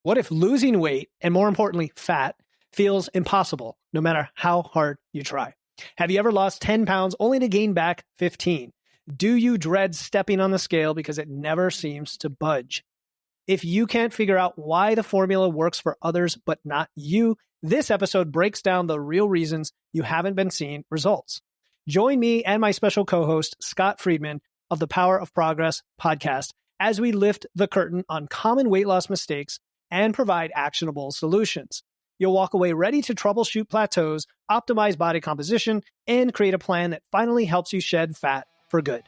What if losing weight, and more importantly, fat, feels impossible no matter how hard you try? Have you ever lost 10 pounds only to gain back 15? Do you dread stepping on the scale because it never seems to budge? If you can't figure out why the formula works for others but not you, this episode breaks down the real reasons you haven't been seeing results. Join me and my special co-host, Scott Friedman of the Power of Progress podcast as we lift the curtain on common weight loss mistakes and provide actionable solutions. You'll walk away ready to troubleshoot plateaus, optimize body composition, and create a plan that finally helps you shed fat for good.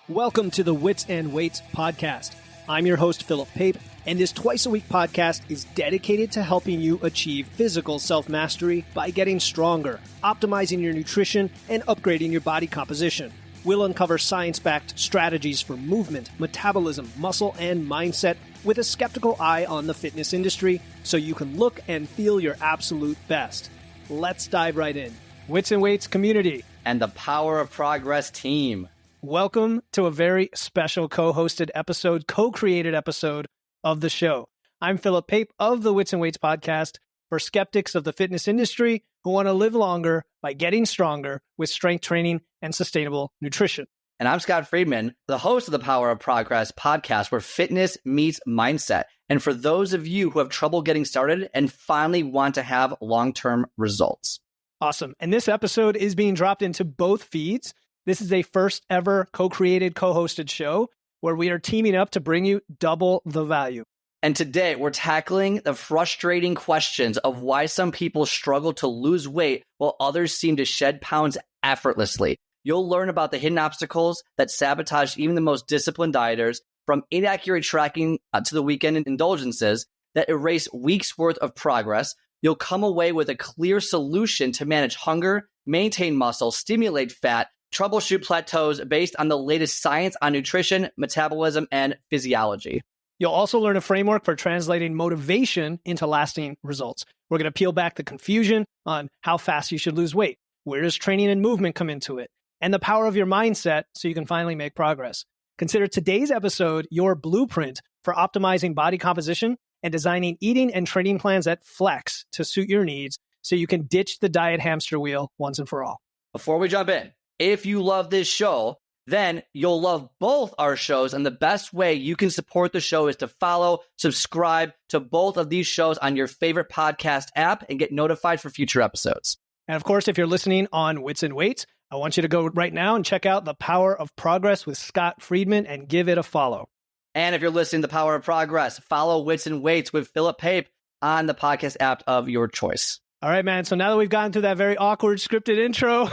Welcome to the Wits and Weights podcast. I'm your host, Philip Pape, and this twice-a-week podcast is dedicated to helping you achieve physical self-mastery by getting stronger, optimizing your nutrition, and upgrading your body composition. We'll uncover science-backed strategies for movement, metabolism, muscle, and mindset with a skeptical eye on the fitness industry so you can look and feel your absolute best. Let's dive right in. Wits and Weights community. And the Power of Progress team. Welcome to a very special co-hosted episode, co-created episode of the show. I'm Philip Pape of the Wits and Weights podcast for skeptics of the fitness industry who want to live longer by getting stronger with strength training and sustainable nutrition. And I'm Scott Friedman, the host of the Power of Progress podcast, where fitness meets mindset. And for those of you who have trouble getting started and finally want to have long-term results. Awesome. And this episode is being dropped into both feeds. This is a first ever co-created, co-hosted show where we are teaming up to bring you double the value. And today we're tackling the frustrating questions of why some people struggle to lose weight while others seem to shed pounds effortlessly. You'll learn about the hidden obstacles that sabotage even the most disciplined dieters, from inaccurate tracking to the weekend indulgences that erase weeks worth of progress. You'll come away with a clear solution to manage hunger, maintain muscle, stimulate fat, troubleshoot plateaus based on the latest science on nutrition, metabolism, and physiology. You'll also learn a framework for translating motivation into lasting results. We're going to peel back the confusion on how fast you should lose weight. Where does training and movement come into it? And the power of your mindset so you can finally make progress. Consider today's episode your blueprint for optimizing body composition and designing eating and training plans that flex to suit your needs so you can ditch the diet hamster wheel once and for all. Before we jump in, if you love this show, then you'll love both our shows. And the best way you can support the show is to follow, subscribe to both of these shows on your favorite podcast app and get notified for future episodes. And of course, if you're listening on Wits and Weights, I want you to go right now and check out The Power of Progress with Scott Friedman and give it a follow. And if you're listening to The Power of Progress, follow Wits and Weights with Philip Pape on the podcast app of your choice. All right, man. So now that we've gotten through that very awkward scripted intro,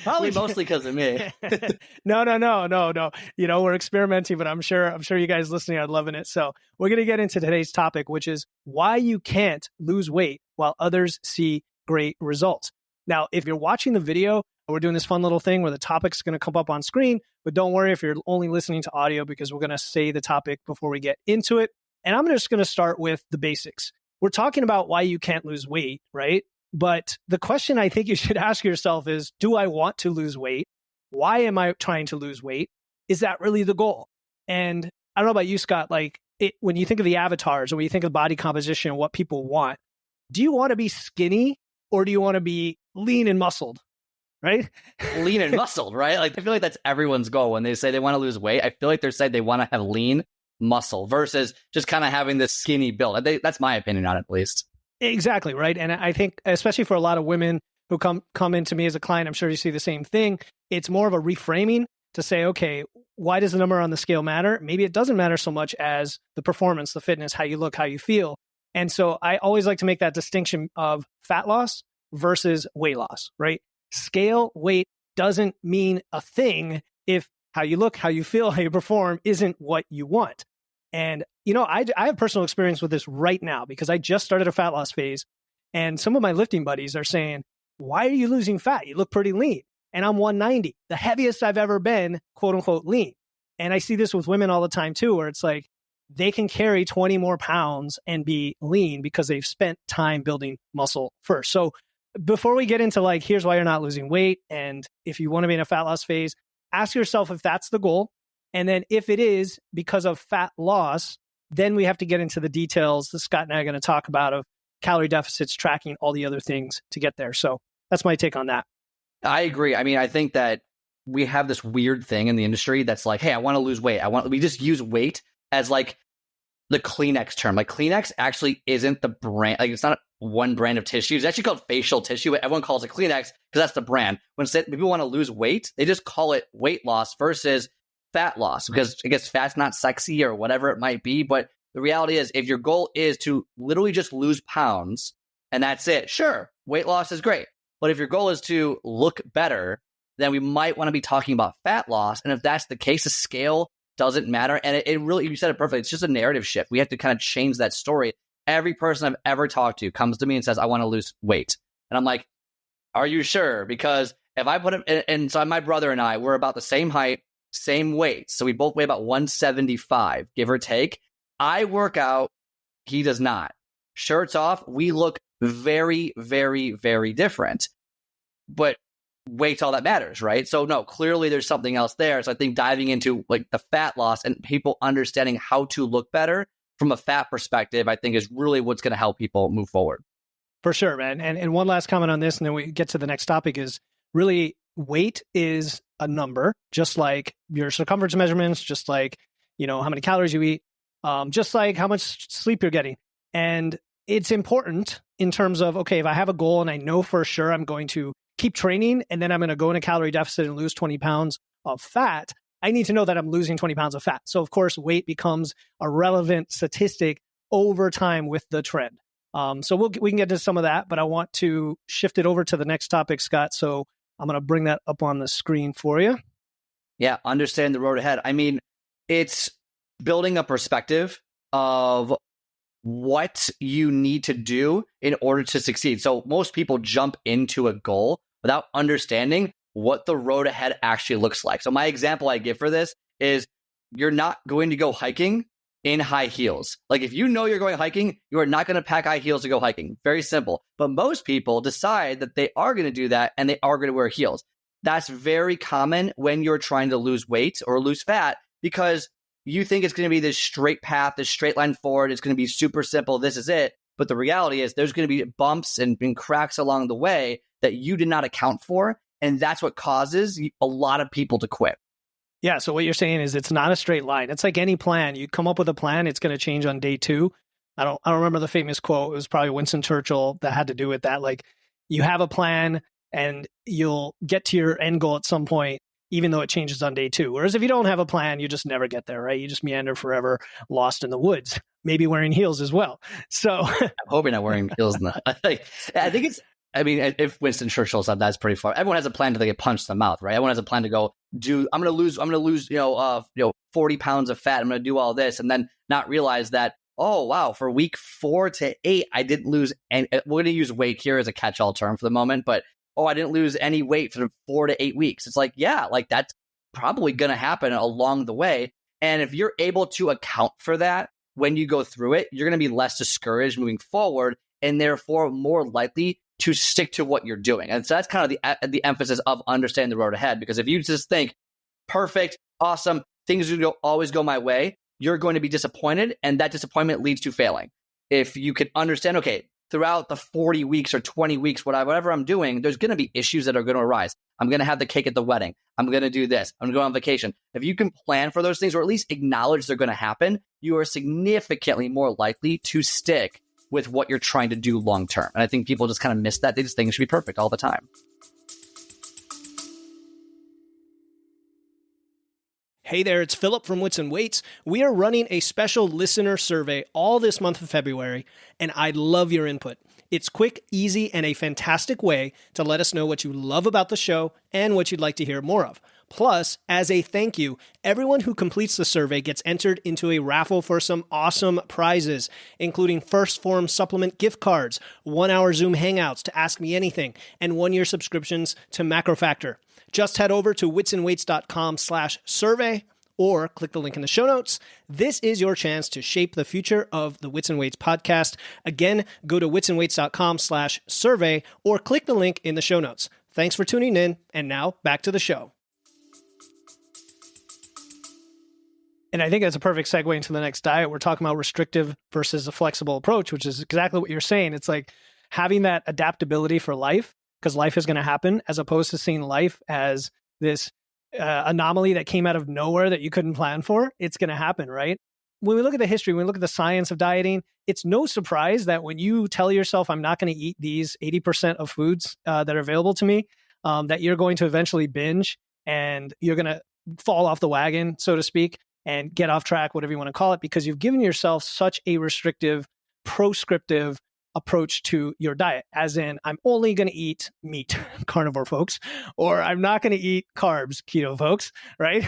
probably mostly because of me. No. You know, we're experimenting, but I'm sure you guys listening are loving it. So we're going to get into today's topic, which is why you can't lose weight while others see great results. Now, if you're watching the video, we're doing this fun little thing where the topic's going to come up on screen, but don't worry if you're only listening to audio because we're going to say the topic before we get into it. And I'm just going to start with the basics. We're talking about why you can't lose weight, right? But the question I think you should ask yourself is, do I want to lose weight? Why am I trying to lose weight? Is that really the goal? And I don't know about you, Scott, when you think of the avatars or when you think of body composition and what people want, do you want to be skinny or do you want to be lean and muscled, right? Lean and muscled, right? I feel like that's everyone's goal when they say they want to lose weight. I feel like they're saying they want to have lean muscle versus just kind of having this skinny build. That's my opinion on it, at least. Exactly, right? And I think, especially for a lot of women who come into me as a client, I'm sure you see the same thing. It's more of a reframing to say, okay, why does the number on the scale matter? Maybe it doesn't matter so much as the performance, the fitness, how you look, how you feel. And so I always like to make that distinction of fat loss versus weight loss, right? Scale weight doesn't mean a thing if how you look, how you feel, how you perform isn't what you want. And, you know, I have personal experience with this right now because I just started a fat loss phase. And some of my lifting buddies are saying, why are you losing fat? You look pretty lean. And I'm 190, the heaviest I've ever been, quote unquote, lean. And I see this with women all the time too, where it's like they can carry 20 more pounds and be lean because they've spent time building muscle first. So before we get into like, here's why you're not losing weight, and if you want to be in a fat loss phase, ask yourself if that's the goal. And then if it is because of fat loss, then we have to get into the details that Scott and I are going to talk about of calorie deficits, tracking, all the other things to get there. So that's my take on that. I agree. I mean, I think that we have this weird thing in the industry that's like, hey, I want to lose weight. We just use weight as like the Kleenex term. Like Kleenex actually isn't the brand. Like it's not one brand of tissue. It's actually called facial tissue, but everyone calls it Kleenex because that's the brand. When people want to lose weight, they just call it weight loss versus fat loss because I guess fat's not sexy or whatever it might be. But the reality is if your goal is to literally just lose pounds and that's it, sure, weight loss is great. But if your goal is to look better, then we might want to be talking about fat loss. And if that's the case, the scale doesn't matter. And it really, you said it perfectly. It's just a narrative shift. We have to kind of change that story. Every person I've ever talked to comes to me and says, I want to lose weight. And I'm like, are you sure? Because if I put him, and so my brother and I, we're about the same height, same weight. So we both weigh about 175, give or take. I work out. He does not. Shirts off. We look very, very, very different. But weight's all that matters, right? So no, clearly there's something else there. So I think diving into like the fat loss and people understanding how to look better from a fat perspective, I think is really what's going to help people move forward. For sure, man. And one last comment on this, and then we get to the next topic is really weight is a number, just like your circumference measurements, just like, how many calories you eat, just like how much sleep you're getting. And it's important in terms of, okay, if I have a goal and I know for sure I'm going to keep training and then I'm going to go in a calorie deficit and lose 20 pounds of fat, I need to know that I'm losing 20 pounds of fat. So of course, weight becomes a relevant statistic over time with the trend. So we can get to some of that, but I want to shift it over to the next topic, Scott. So I'm going to bring that up on the screen for you. Yeah, understand the road ahead. I mean, it's building a perspective of what you need to do in order to succeed. So most people jump into a goal without understanding what the road ahead actually looks like. So my example I give for this is you're not going to go hiking in high heels. Like if you know you're going hiking, you are not going to pack high heels to go hiking. Very simple. But most people decide that they are going to do that and they are going to wear heels. That's very common when you're trying to lose weight or lose fat because you think it's going to be this straight path, this straight line forward. It's going to be super simple. This is it. But the reality is there's going to be bumps and cracks along the way that you did not account for. And that's what causes a lot of people to quit. Yeah. So what you're saying is it's not a straight line. It's like any plan. You come up with a plan. It's going to change on day 2. I don't remember the famous quote. It was probably Winston Churchill that had to do with that. Like you have a plan and you'll get to your end goal at some point, even though it changes on day 2. Whereas if you don't have a plan, you just never get there, right? You just meander forever, lost in the woods, maybe wearing heels as well. So I'm hoping not wearing heels. I think it's, if Winston Churchill said that's pretty far. Everyone has a plan to get punched in the mouth, right? Everyone has a plan to go I'm going to lose, 40 pounds of fat. I'm going to do all this and then not realize that, oh, wow, for week 4 to 8, I didn't lose any. We're going to use weight here as a catch-all term for the moment, but I didn't lose any weight for 4 to 8 weeks. It's like, yeah, like that's probably going to happen along the way. And if you're able to account for that when you go through it, you're going to be less discouraged moving forward and therefore more likely to stick to what you're doing. And so that's kind of the emphasis of understanding the road ahead. Because if you just think, perfect, awesome, things will always go my way, you're going to be disappointed. And that disappointment leads to failing. If you can understand, okay, throughout the 40 weeks or 20 weeks, whatever I'm doing, there's going to be issues that are going to arise. I'm going to have the cake at the wedding. I'm going to do this. I'm going to go on vacation. If you can plan for those things or at least acknowledge they're going to happen, you are significantly more likely to stick with what you're trying to do long term. And I think people just kind of miss that. They just think it should be perfect all the time. Hey there, it's Philip from Wits and Weights. We are running a special listener survey all this month of February, and I'd love your input. It's quick, easy, and a fantastic way to let us know what you love about the show and what you'd like to hear more of. Plus, as a thank you, everyone who completes the survey gets entered into a raffle for some awesome prizes, including First Form supplement gift cards, 1-hour Zoom hangouts to Ask Me Anything, and 1-year subscriptions to MacroFactor. Just head over to witsandweights.com/survey or click the link in the show notes. This is your chance to shape the future of the Wits and Weights podcast. Again, go to witsandweights.com/survey or click the link in the show notes. Thanks for tuning in, and now back to the show. And I think that's a perfect segue into the next diet. We're talking about restrictive versus a flexible approach, which is exactly what you're saying. It's like having that adaptability for life, because life is going to happen, as opposed to seeing life as this anomaly that came out of nowhere that you couldn't plan for. It's going to happen, right? When we look at the history, when we look at the science of dieting, it's no surprise that when you tell yourself, I'm not going to eat these 80% of foods that are available to me, that you're going to eventually binge and you're going to fall off the wagon, so to speak, and get off track, whatever you want to call it, because you've given yourself such a restrictive, proscriptive approach to your diet, as in, I'm only going to eat meat, carnivore folks, or I'm not going to eat carbs, keto folks, right?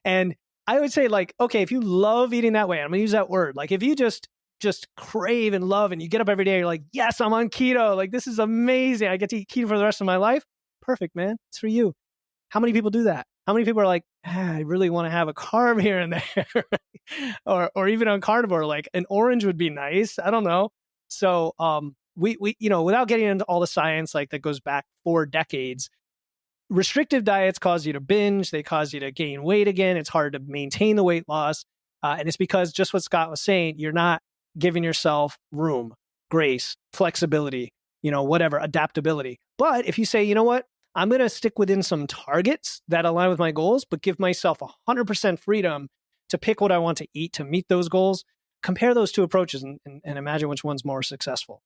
And I would say, like, okay, if you love eating that way, I'm going to use that word, like if you just crave and love and you get up every day, you're like, yes, I'm on keto, like this is amazing, I get to eat keto for the rest of my life. Perfect, man. It's for you. How many people do that? How many people are like, I really want to have a carb here and there, or even on carnivore, like an orange would be nice. I don't know. So we without getting into all the science like that goes back 4 decades, restrictive diets cause you to binge. They cause you to gain weight again. It's hard to maintain the weight loss, and it's because just what Scott was saying, you're not giving yourself room, grace, flexibility, whatever, adaptability. But if you say, you know what, I'm going to stick within some targets that align with my goals, but give myself 100% freedom to pick what I want to eat to meet those goals. Compare those two approaches and imagine which one's more successful.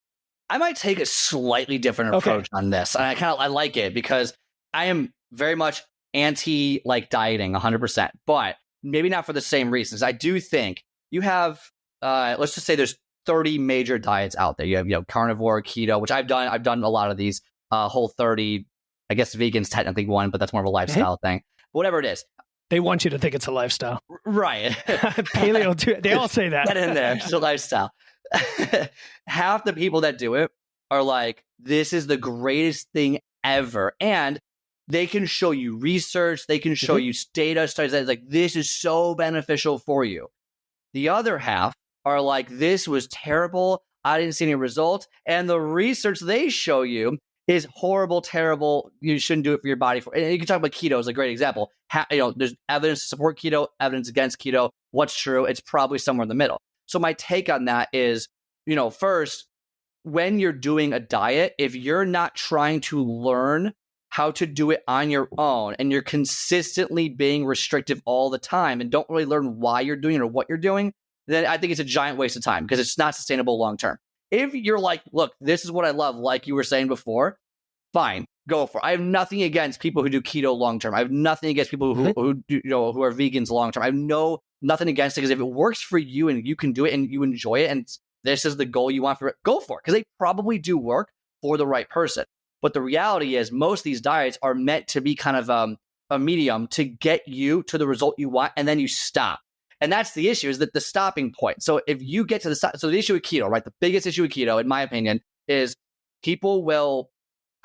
I might take a slightly different approach on this. And I like it because I am very much anti dieting 100%, but maybe not for the same reasons. I do think you have, let's just say there's 30 major diets out there. You have, carnivore, keto, which I've done a lot of these, Whole 30. I guess vegan's technically one, but that's more of a lifestyle thing. Whatever it is. They want you to think it's a lifestyle. Right. Paleo too. They all say that. Get in there. It's a lifestyle. Half the people that do it are like, this is the greatest thing ever. And they can show you research. They can show you data studies that's like, this is so beneficial for you. The other half are like, this was terrible. I didn't see any results. And the research they show you is horrible, terrible. You shouldn't do it for your body. And you can talk about keto as a great example. There's evidence to support keto, evidence against keto. What's true? It's probably somewhere in the middle. So my take on that is, first, when you're doing a diet, if you're not trying to learn how to do it on your own and you're consistently being restrictive all the time and don't really learn why you're doing it or what you're doing, then I think it's a giant waste of time because it's not sustainable long term. If you're like, look, this is what I love, like you were saying before, fine, go for it. I have nothing against people who do keto long term. I have nothing against people who who are vegans long term. I have nothing against it because if it works for you and you can do it and you enjoy it and this is the goal you want for it, go for it because they probably do work for the right person. But the reality is most of these diets are meant to be kind of a medium to get you to the result you want and then you stop. And that's the issue, is that the stopping point. So if you get to the stop, so the issue with keto, right? The biggest issue with keto, in my opinion, is people will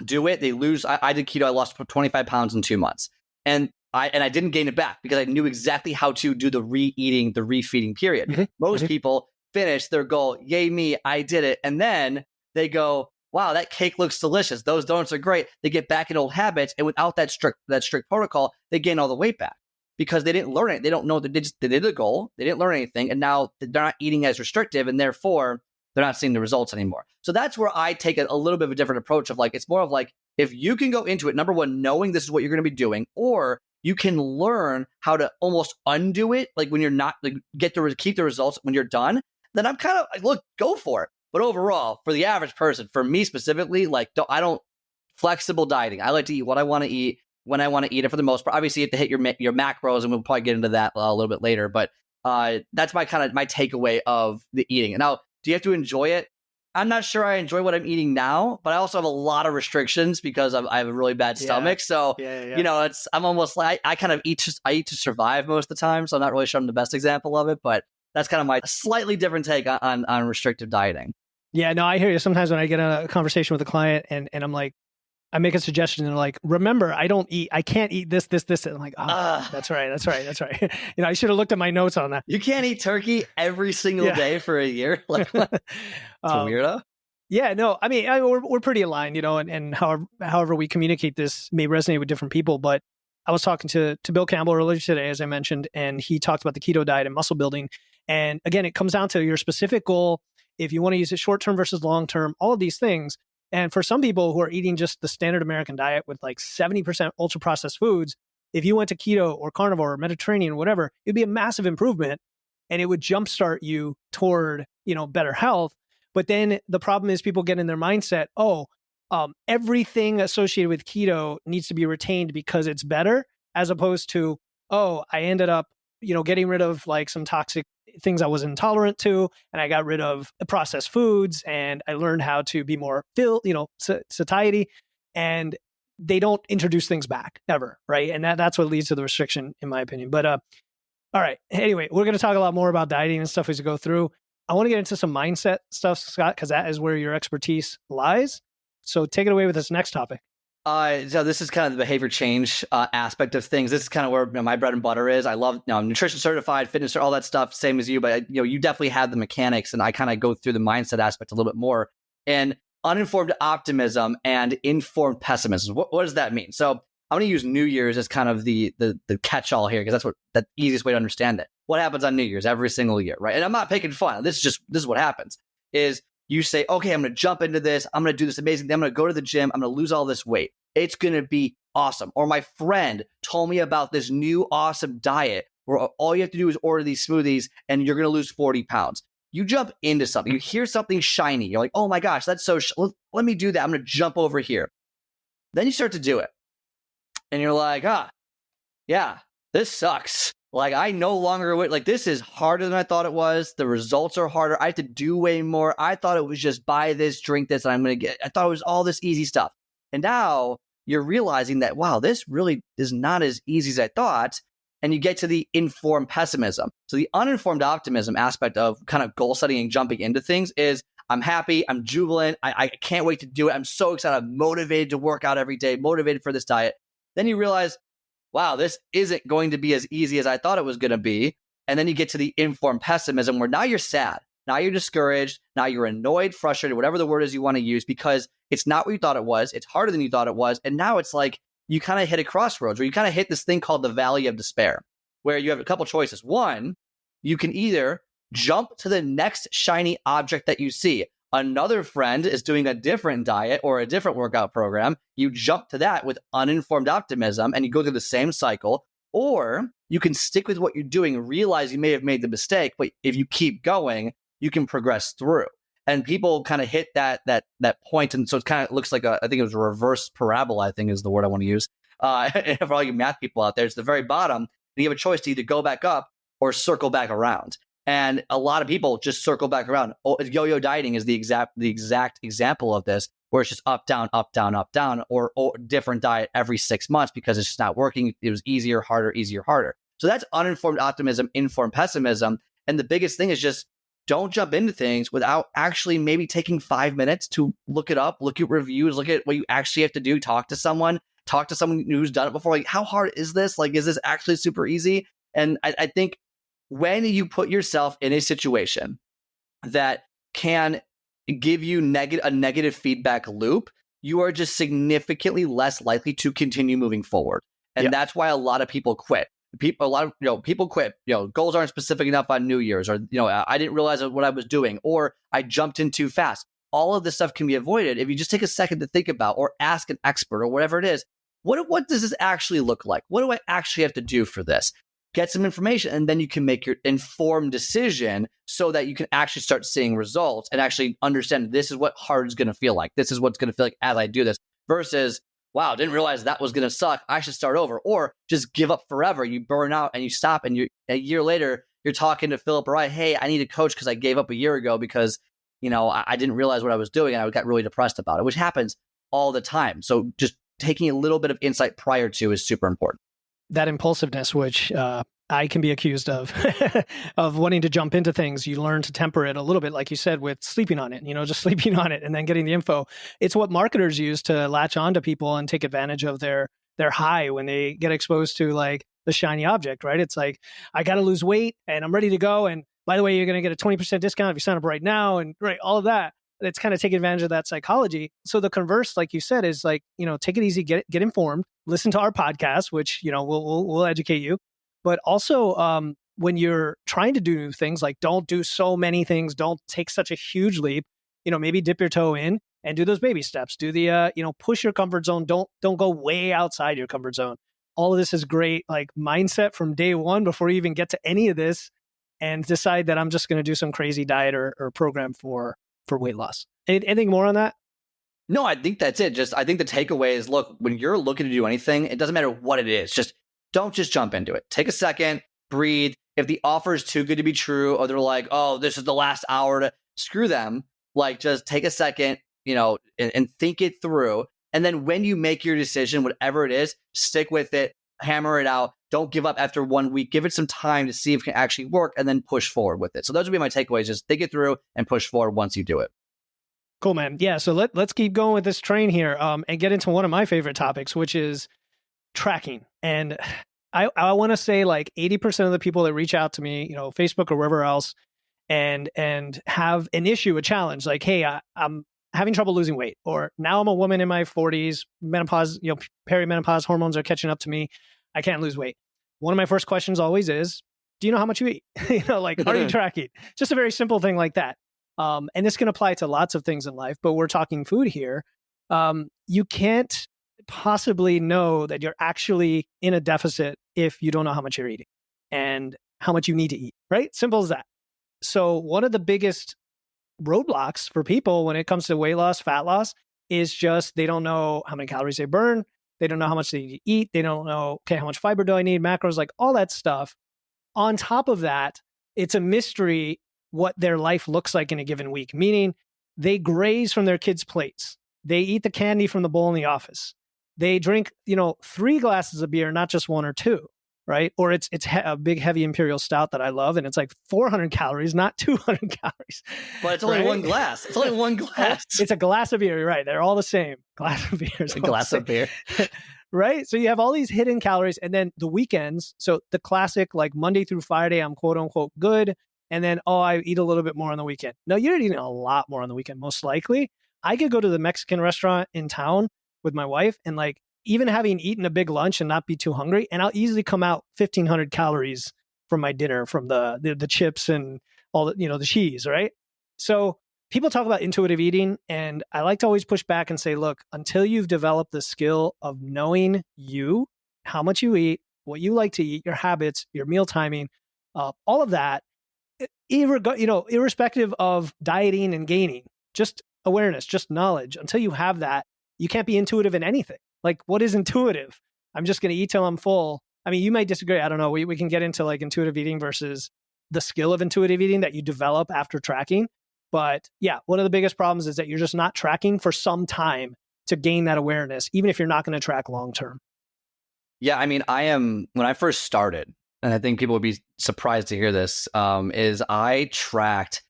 do it. They lose. I did keto. I lost 25 pounds in 2 months. And I didn't gain it back because I knew exactly how to do the re-eating, the re-feeding period. Most people finish their goal. Yay me, I did it. And then they go, wow, that cake looks delicious. Those donuts are great. They get back in old habits. And without that strict protocol, they gain all the weight back. Because they didn't learn it. They don't know that they did the goal. They didn't learn anything. And now they're not eating as restrictive. And therefore, they're not seeing the results anymore. So that's where I take a little bit of a different approach of it's more of if you can go into it, number one, knowing this is what you're going to be doing, or you can learn how to almost undo it. When you're not, keep the results when you're done, then I'm kind of look, go for it. But overall, for the average person, for me specifically, I don't flexible dieting. I like to eat what I want to eat when I want to eat it for the most part. Obviously, you have to hit your macros, and we'll probably get into that a little bit later. But that's my takeaway of the eating. Now, do you have to enjoy it? I'm not sure I enjoy what I'm eating now, but I also have a lot of restrictions because I have a really bad stomach. So, I'm almost like I kind of eat to survive most of the time. So I'm not really sure I'm the best example of it, but that's kind of my slightly different take on restrictive dieting. Yeah, no, I hear you. Sometimes when I get in a conversation with a client and I'm like, I make a suggestion and they're like, remember, I can't eat this. And I'm like, that's right. I should have looked at my notes on that. You can't eat turkey every single day for a year. It's a weirdo. Yeah, no, I mean, we're pretty aligned, and however we communicate this may resonate with different people, but I was talking to Bill Campbell earlier today, as I mentioned, and he talked about the keto diet and muscle building. And again, it comes down to your specific goal. If you want to use it short term versus long term, all of these things. And for some people who are eating just the standard American diet with like 70% ultra processed foods, if you went to keto or carnivore or Mediterranean or whatever, it'd be a massive improvement and it would jumpstart you toward, better health. But then the problem is people get in their mindset, everything associated with keto needs to be retained because it's better, as opposed to, I ended up, getting rid of like some toxic things I was intolerant to, and I got rid of processed foods, and I learned how to be more satiety, and they don't introduce things back ever, right? And that's what leads to the restriction, in my opinion. But all right, anyway, we're going to talk a lot more about dieting and stuff as we go through. I want to get into some mindset stuff, Scott, because that is where your expertise lies. So take it away with this next topic. So this is kind of the behavior change aspect of things. This is kind of where my bread and butter is. I love I'm nutrition certified, fitness, all that stuff, same as you. But you definitely have the mechanics, and I kind of go through the mindset aspect a little bit more. And uninformed optimism and informed pessimism. What does that mean? So I'm going to use New Year's as kind of the catch-all here, because that's the easiest way to understand it. What happens on New Year's every single year, right? And I'm not picking fun. This is what happens. Is you say, okay, I'm going to jump into this. I'm going to do this amazing thing. I'm going to go to the gym. I'm going to lose all this weight. It's going to be awesome. Or my friend told me about this new awesome diet where all you have to do is order these smoothies and you're going to lose 40 pounds. You jump into something. You hear something shiny. You're like, oh my gosh, that's so let me do that. I'm going to jump over here. Then you start to do it. And you're like, yeah, this sucks. Like, I no longer, like, this is harder than I thought it was. The results are harder. I have to do way more. I thought it was just buy this, drink this, and I'm going to I thought it was all this easy stuff. And now you're realizing that, wow, this really is not as easy as I thought. And you get to the informed pessimism. So the uninformed optimism aspect of kind of goal setting and jumping into things is, I'm happy, I'm jubilant, I can't wait to do it. I'm so excited, I'm motivated to work out every day, motivated for this diet. Then you realize, wow, this isn't going to be as easy as I thought it was going to be. And then you get to the informed pessimism where now you're sad. Now you're discouraged. Now you're annoyed, frustrated, whatever the word is you want to use, because it's not what you thought it was. It's harder than you thought it was. And now it's like you kind of hit a crossroads where you kind of hit this thing called the valley of despair, where you have a couple choices. One, you can either jump to the next shiny object that you see. Another friend is doing a different diet or a different workout program. You jump to that with uninformed optimism and you go through the same cycle. Or you can stick with what you're doing, realize you may have made the mistake, but if you keep going, you can progress through. And people kind of hit that point. And so it kind of looks like I think it was a reverse parabola, I think is the word I want to use. For all you math people out there, it's the very bottom. And you have a choice to either go back up or circle back around. And a lot of people just circle back around. Yo-yo dieting is the exact example of this, where it's just up, down, or different diet every 6 months because it's just not working. It was easier, harder, easier, harder. So that's uninformed optimism, informed pessimism. And the biggest thing is just don't jump into things without actually maybe taking 5 minutes to look it up, look at reviews, look at what you actually have to do, talk to someone who's done it before. Like, how hard is this? Like, is this actually super easy? And I think when you put yourself in a situation that can give you a negative feedback loop, you are just significantly less likely to continue moving forward. And that's why a lot of people quit. People quit. Goals aren't specific enough on New Year's, or I didn't realize what I was doing, or I jumped in too fast. All of this stuff can be avoided if you just take a second to think about, or ask an expert, or whatever it is. What does this actually look like? What do I actually have to do for this? Get some information, and then you can make your informed decision so that you can actually start seeing results and actually understand this is what hard is going to feel like. This is what's going to feel like as I do this, versus, wow, didn't realize that was going to suck. I should start over, or just give up forever. You burn out and you stop, and a year later, you're talking to Philip or hey, I need a coach because I gave up a year ago because, I didn't realize what I was doing and I got really depressed about it, which happens all the time. So just taking a little bit of insight prior to is super important. That impulsiveness, which I can be accused of, of wanting to jump into things, you learn to temper it a little bit, like you said, with sleeping on it, just sleeping on it and then getting the info. It's what marketers use to latch on to people and take advantage of their high when they get exposed to like the shiny object, right? It's like, I got to lose weight and I'm ready to go. And by the way, you're going to get a 20% discount if you sign up right now. And right, all of that. It's kind of taking advantage of that psychology. So the converse, like you said, is like, take it easy, get informed, listen to our podcast, which, we'll educate you. But also, when you're trying to do things, like don't do so many things, don't take such a huge leap, maybe dip your toe in and do those baby steps. Do the, push your comfort zone. Don't go way outside your comfort zone. All of this is great, like mindset from day one before you even get to any of this, and decide that I'm just going to do some crazy diet or program for weight loss. Anything more on that? No, I think that's it. I think the takeaway is, look, when you're looking to do anything, it doesn't matter what it is. Don't just jump into it. Take a second, breathe. If the offer is too good to be true, or they're like, oh, this is the last hour to screw them, like just take a second, and think it through. And then when you make your decision, whatever it is, stick with it, hammer it out. Don't give up after 1 week. Give it some time to see if it can actually work, and then push forward with it. So those would be my takeaways. Just think it through and push forward once you do it. Cool, man. Yeah. So let's keep going with this train here, and get into one of my favorite topics, which is tracking. And I want to say like 80% of the people that reach out to me, Facebook or wherever else, and have an issue, a challenge, like, hey, I'm having trouble losing weight, or now I'm a woman in my 40s, menopause, perimenopause hormones are catching up to me. I can't lose weight. One of my first questions always is, do you know how much you eat? Like, are you tracking? Just a very simple thing like that. And this can apply to lots of things in life, but we're talking food here. You can't possibly know that you're actually in a deficit if you don't know how much you're eating and how much you need to eat, right? Simple as that. So one of the biggest roadblocks for people when it comes to weight loss, fat loss, is just they don't know how many calories they burn. They don't know how much they need to eat. They don't know, okay, how much fiber do I need, macros, like all that stuff. On top of that, it's a mystery what their life looks like in a given week, meaning they graze from their kids' plates. They eat the candy from the bowl in the office. They drink, 3 glasses of beer, not just 1 or 2, right? Or it's a big, heavy imperial stout that I love, and it's like 400 calories, not 200 calories. But it's only one glass. It's only one glass. It's a glass of beer. You're right. They're all the same. Glass of beer. A glass of beer. Right? So you have all these hidden calories, and then the weekends. So the classic, like Monday through Friday, I'm quote unquote good. And then, I eat a little bit more on the weekend. No, you're eating a lot more on the weekend, most likely. I could go to the Mexican restaurant in town with my wife, and like even having eaten a big lunch and not be too hungry, and I'll easily come out 1,500 calories from my dinner, from the chips and all the, the cheese, right? So people talk about intuitive eating, and I like to always push back and say, look, until you've developed the skill of knowing you, how much you eat, what you like to eat, your habits, your meal timing, all of that, irrespective of dieting and gaining, just awareness, just knowledge. Until you have that, you can't be intuitive in anything. Like, what is intuitive? I'm just going to eat till I'm full. I mean, you might disagree. I don't know. We can get into like intuitive eating versus the skill of intuitive eating that you develop after tracking. But yeah, one of the biggest problems is that you're just not tracking for some time to gain that awareness, even if you're not going to track long term. Yeah, I mean, when I first started, and I think people would be surprised to hear this, is I tracked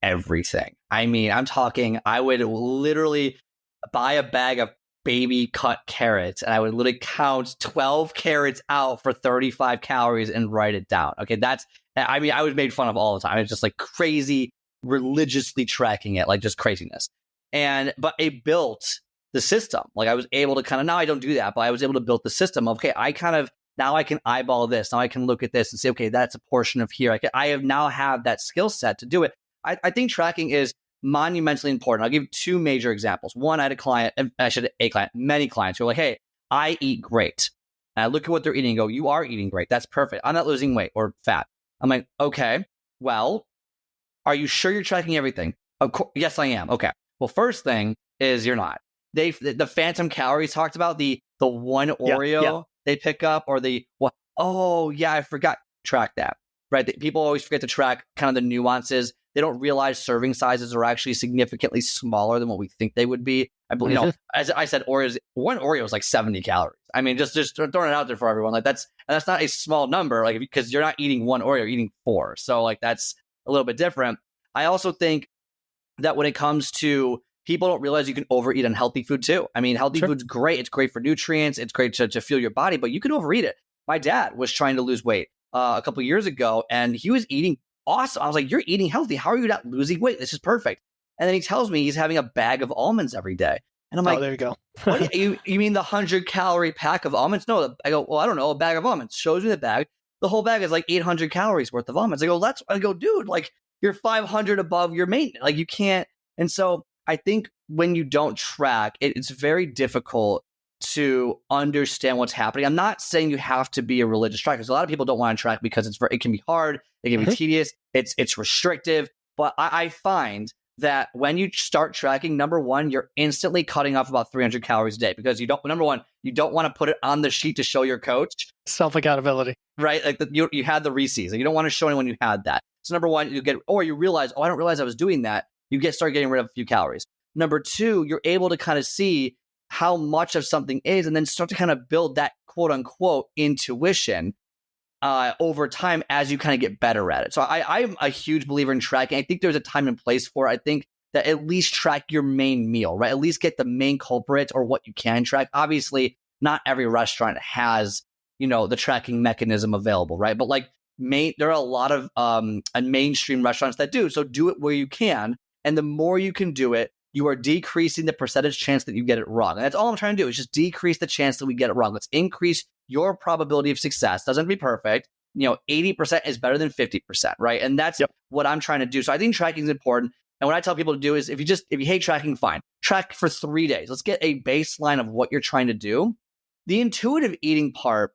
everything. I mean, I'm talking, I would literally buy a bag of baby cut carrots, and I would literally count 12 carrots out for 35 calories and write it down. Okay, I was made fun of all the time. It's just like crazy, religiously tracking it, like just craziness. But it built the system. Like I was able to now I don't do that, but I was able to build the system of, okay, now I can eyeball this. Now I can look at this and say, okay, that's a portion of here. I have now have that skill set to do it. I think tracking is monumentally important. I'll give you 2 major examples. One, I had many clients who are like, hey, I eat great. And I look at what they're eating and go, you are eating great. That's perfect. I'm not losing weight or fat. I'm like, okay, well, are you sure you're tracking everything? Of course, yes, I am. Okay. Well, first thing is you're not. The phantom calories talked about, the one Oreo they pick up, or I forgot. Track that, right? People always forget to track kind of the nuances. They don't realize serving sizes are actually significantly smaller than what we think they would be. I believe, as I said, one Oreo is like 70 calories. I mean, just throwing it out there for everyone. Like that's not a small number, like, because you're not eating one Oreo, you're eating 4. So like that's a little bit different. I also think that when it comes to, people don't realize you can overeat unhealthy food too. I mean, healthy food's great. It's great for nutrients. It's great to fuel your body, but you can overeat it. My dad was trying to lose weight a couple of years ago, and he was eating awesome. I was like, you're eating healthy. How are you not losing weight? This is perfect. And then he tells me he's having a bag of almonds every day. And I'm Oh, like, there you go. what you mean the 100-calorie pack of almonds? No, I go, well, I don't know, a bag of almonds. Shows me the bag. The whole bag is like 800 calories worth of almonds. I go, dude, like you're 500 above your maintenance. Like you can't. And so I think when you don't track, it's very difficult to understand what's happening. I'm not saying you have to be a religious tracker, because a lot of people don't want to track because it can be hard, it can be tedious, it's restrictive. But I find that when you start tracking, number one, you're instantly cutting off about 300 calories a day, because you don't want to put it on the sheet to show your coach. Self-accountability. Right? Like you had the receipts, and you don't want to show anyone you had that. So number one, you realize, I don't realize I was doing that. You start getting rid of a few calories. Number two, you're able to kind of see how much of something is, and then start to kind of build that quote unquote intuition over time as you kind of get better at it. So I'm a huge believer in tracking. I think there's a time and place for it. I think that at least track your main meal, right? At least get the main culprits or what you can track. Obviously, not every restaurant has, the tracking mechanism available, right? But like there are a lot of mainstream restaurants that do. So do it where you can. And the more you can do it, you are decreasing the percentage chance that you get it wrong. And that's all I'm trying to do, is just decrease the chance that we get it wrong. Let's increase your probability of success. Doesn't have to be perfect. 80% is better than 50%, right? And that's what I'm trying to do. So I think tracking is important. And what I tell people to do is, if you hate tracking, fine. Track for 3 days. Let's get a baseline of what you're trying to do. The intuitive eating part,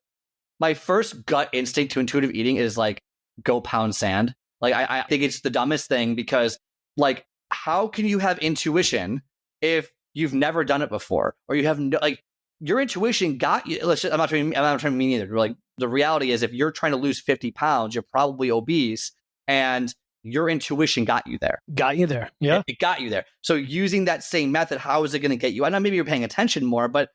my first gut instinct to intuitive eating is like, go pound sand. Like, I think it's the dumbest thing, because like, how can you have intuition if you've never done it before, or you have your intuition got you? I'm not trying to mean either. Like, the reality is, if you're trying to lose 50 pounds, you're probably obese, and your intuition got you there. Yeah. It got you there. So using that same method, how is it going to get you? I know maybe you're paying attention more, but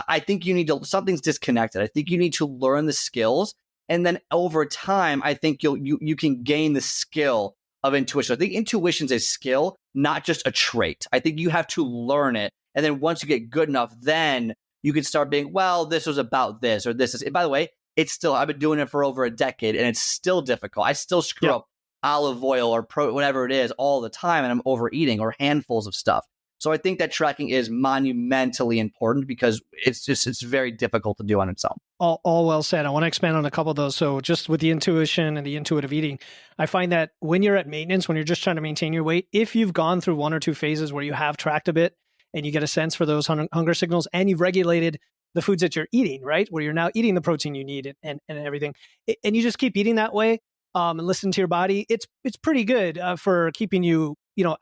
I think you need to, something's disconnected. I think you need to learn the skills. And then over time, I think you can gain the skill of intuition. I think intuition is a skill, not just a trait. I think you have to learn it. And then once you get good enough, then you can start being, well, this was about this, or this is, and by the way, I've been doing it for over a decade, and it's still difficult. I still screw up olive oil or whatever it is all the time, and I'm overeating, or handfuls of stuff. So I think that tracking is monumentally important, because it's very difficult to do on its own. All well said. I want to expand on a couple of those. So just with the intuition and the intuitive eating, I find that when you're at maintenance, when you're just trying to maintain your weight, if you've gone through 1 or 2 phases where you have tracked a bit and you get a sense for those hunger signals, and you've regulated the foods that you're eating, right? Where you're now eating the protein you need and everything, and you just keep eating that way and listen to your body, it's pretty good for keeping you,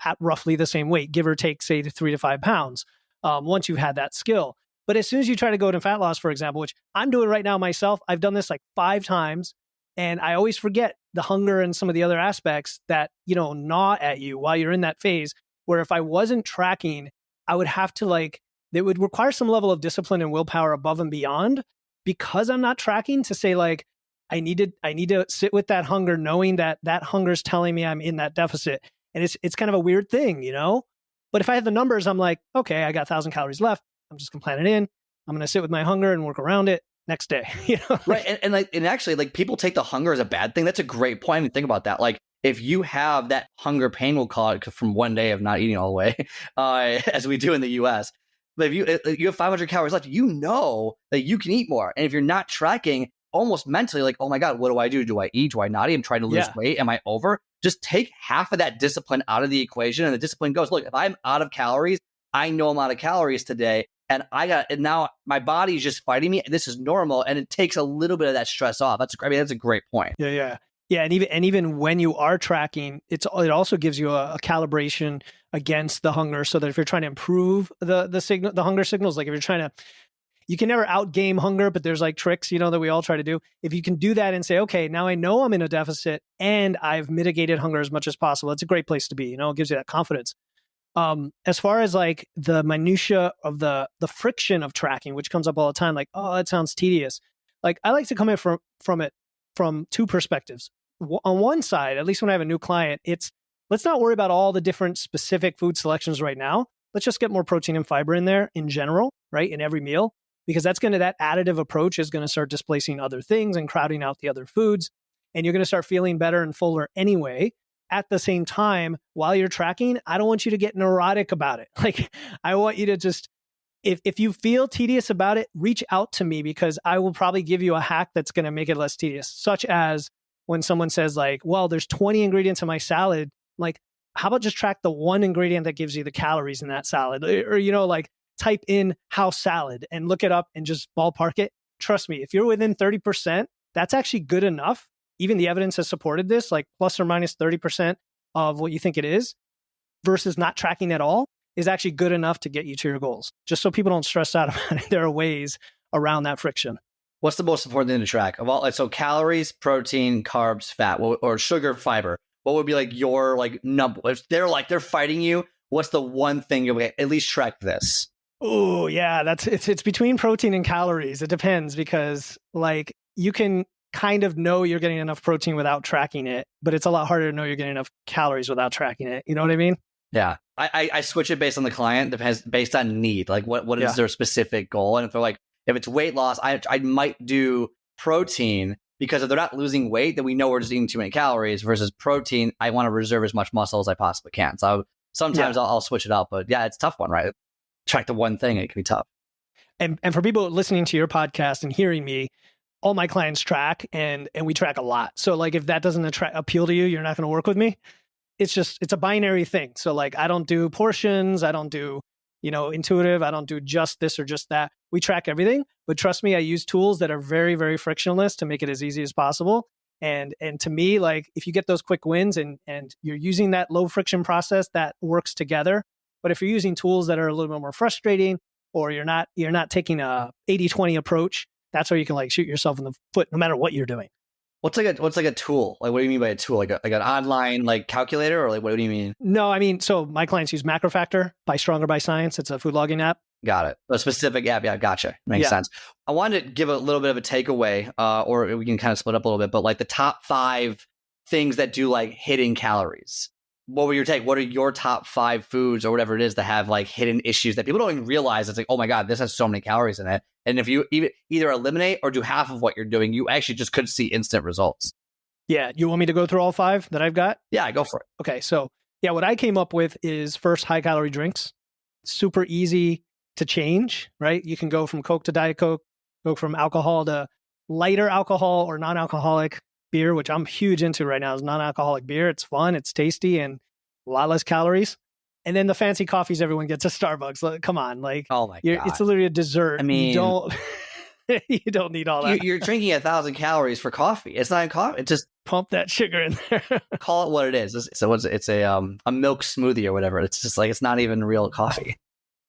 at roughly the same weight, give or take, say, 3 to 5 pounds once you've had that skill. But as soon as you try to go to fat loss, for example, which I'm doing right now myself, I've done this like 5 times, and I always forget the hunger and some of the other aspects that, gnaw at you while you're in that phase, where if I wasn't tracking, I would have to it would require some level of discipline and willpower above and beyond, because I'm not tracking, to say like, I need to sit with that hunger, knowing that hunger is telling me I'm in that deficit. And it's kind of a weird thing, But if I had the numbers, I'm like, okay, I got 1,000 calories left. I'm just going to plan it in. I'm going to sit with my hunger and work around it next day. Right. And actually, people take the hunger as a bad thing. That's a great point. I mean, think about that. Like, if you have that hunger pain, we'll call it, from one day of not eating all the way, as we do in the US. But if you have 500 calories left, you know that you can eat more. And if you're not tracking, almost mentally, like, oh my God, what do I do? Do I eat? Do I not eat? I'm trying to lose weight. Am I over? Just take half of that discipline out of the equation. And the discipline goes, look, if I'm out of calories, I know I'm out of calories today. And now my body's just fighting me. This is normal. And it takes a little bit of that stress off. That's a great point. Yeah. And even when you are tracking, it also gives you a calibration against the hunger, so that if you're trying to improve the hunger signals, like if you're trying to, you can never outgame hunger, but there's like tricks, that we all try to do. If you can do that and say, okay, now I know I'm in a deficit and I've mitigated hunger as much as possible, it's a great place to be. It gives you that confidence. As far as like the minutia of the friction of tracking, which comes up all the time, like, oh, that sounds tedious. Like, I like to come in from it from 2 perspectives. On one side, at least when I have a new client, it's, let's not worry about all the different specific food selections right now. Let's just get more protein and fiber in there in general, right? In every meal, because that additive approach is going to start displacing other things and crowding out the other foods. And you're going to start feeling better and fuller anyway. At the same time, while you're tracking, I don't want you to get neurotic about it. Like, I want you to just if you feel tedious about it, reach out to me because I will probably give you a hack that's going to make it less tedious, such as when someone says like, well, there's 20 ingredients in my salad. Like, how about just track the one ingredient that gives you the calories in that salad? Or, like type in house salad and look it up and just ballpark it. Trust me, if you're within 30%, that's actually good enough. Even the evidence has supported this, like plus or minus 30% of what you think it is versus not tracking at all is actually good enough to get you to your goals. Just so people don't stress out about it, there are ways around that friction. What's the most important thing to track of all? So calories, protein, carbs, fat, or sugar, fiber. What would be like your like number? If they're fighting you, what's the one thing you'll at least track this? Oh yeah, it's between protein and calories. It depends because like you can kind of know you're getting enough protein without tracking it, but it's a lot harder to know you're getting enough calories without tracking it. You know what I mean? Yeah. I switch it based on the client, depends based on need. Like what is their specific goal? And if they're like, if it's weight loss, I might do protein because if they're not losing weight, then we know we're just eating too many calories versus protein. I want to reserve as much muscle as I possibly can. So sometimes I'll switch it up, but yeah, it's a tough one, right? Track the one thing, it can be tough. And for people listening to your podcast and hearing me, all my clients track and we track a lot. So like if that doesn't appeal to you, you're not going to work with me. It's a binary thing. So like I don't do portions, I don't do, intuitive, I don't do just this or just that. We track everything, but trust me, I use tools that are very, very frictionless to make it as easy as possible. And to me, like if you get those quick wins and you're using that low friction process, that works together. But if you're using tools that are a little bit more frustrating or you're not taking a 80-20 approach, that's where you can like shoot yourself in the foot no matter what you're doing. What's like a tool? Like, what do you mean by a tool? Like an online like calculator, or like what do you mean? No, I mean, so my clients use MacroFactor by Stronger by Science. It's a food logging app. Got it. A specific app. Yeah, gotcha. Makes sense. I wanted to give a little bit of a takeaway, or we can kind of split up a little bit, but like the top 5 things that do like hidden calories. What were your take? What are your top 5 foods or whatever it is that have like hidden issues that people don't even realize? It's like, oh my God, this has so many calories in it. And if you either eliminate or do half of what you're doing, you actually just could see instant results. Yeah. You want me to go through all 5 that I've got? Yeah, go for it. Okay. So yeah, what I came up with is first high calorie drinks. Super easy to change, right? You can go from Coke to Diet Coke, go from alcohol to lighter alcohol or non-alcoholic beer, which I'm huge into right now is non-alcoholic beer. It's fun, it's tasty, and a lot less calories. And then the fancy coffees everyone gets at Starbucks. Like, come on, like, oh my God. It's literally a dessert. I mean, you don't need all that. You're drinking 1,000 calories for coffee. It's not in coffee. It's just pump that sugar in there. Call it what it is. So it's a milk smoothie or whatever. It's just like it's not even real coffee.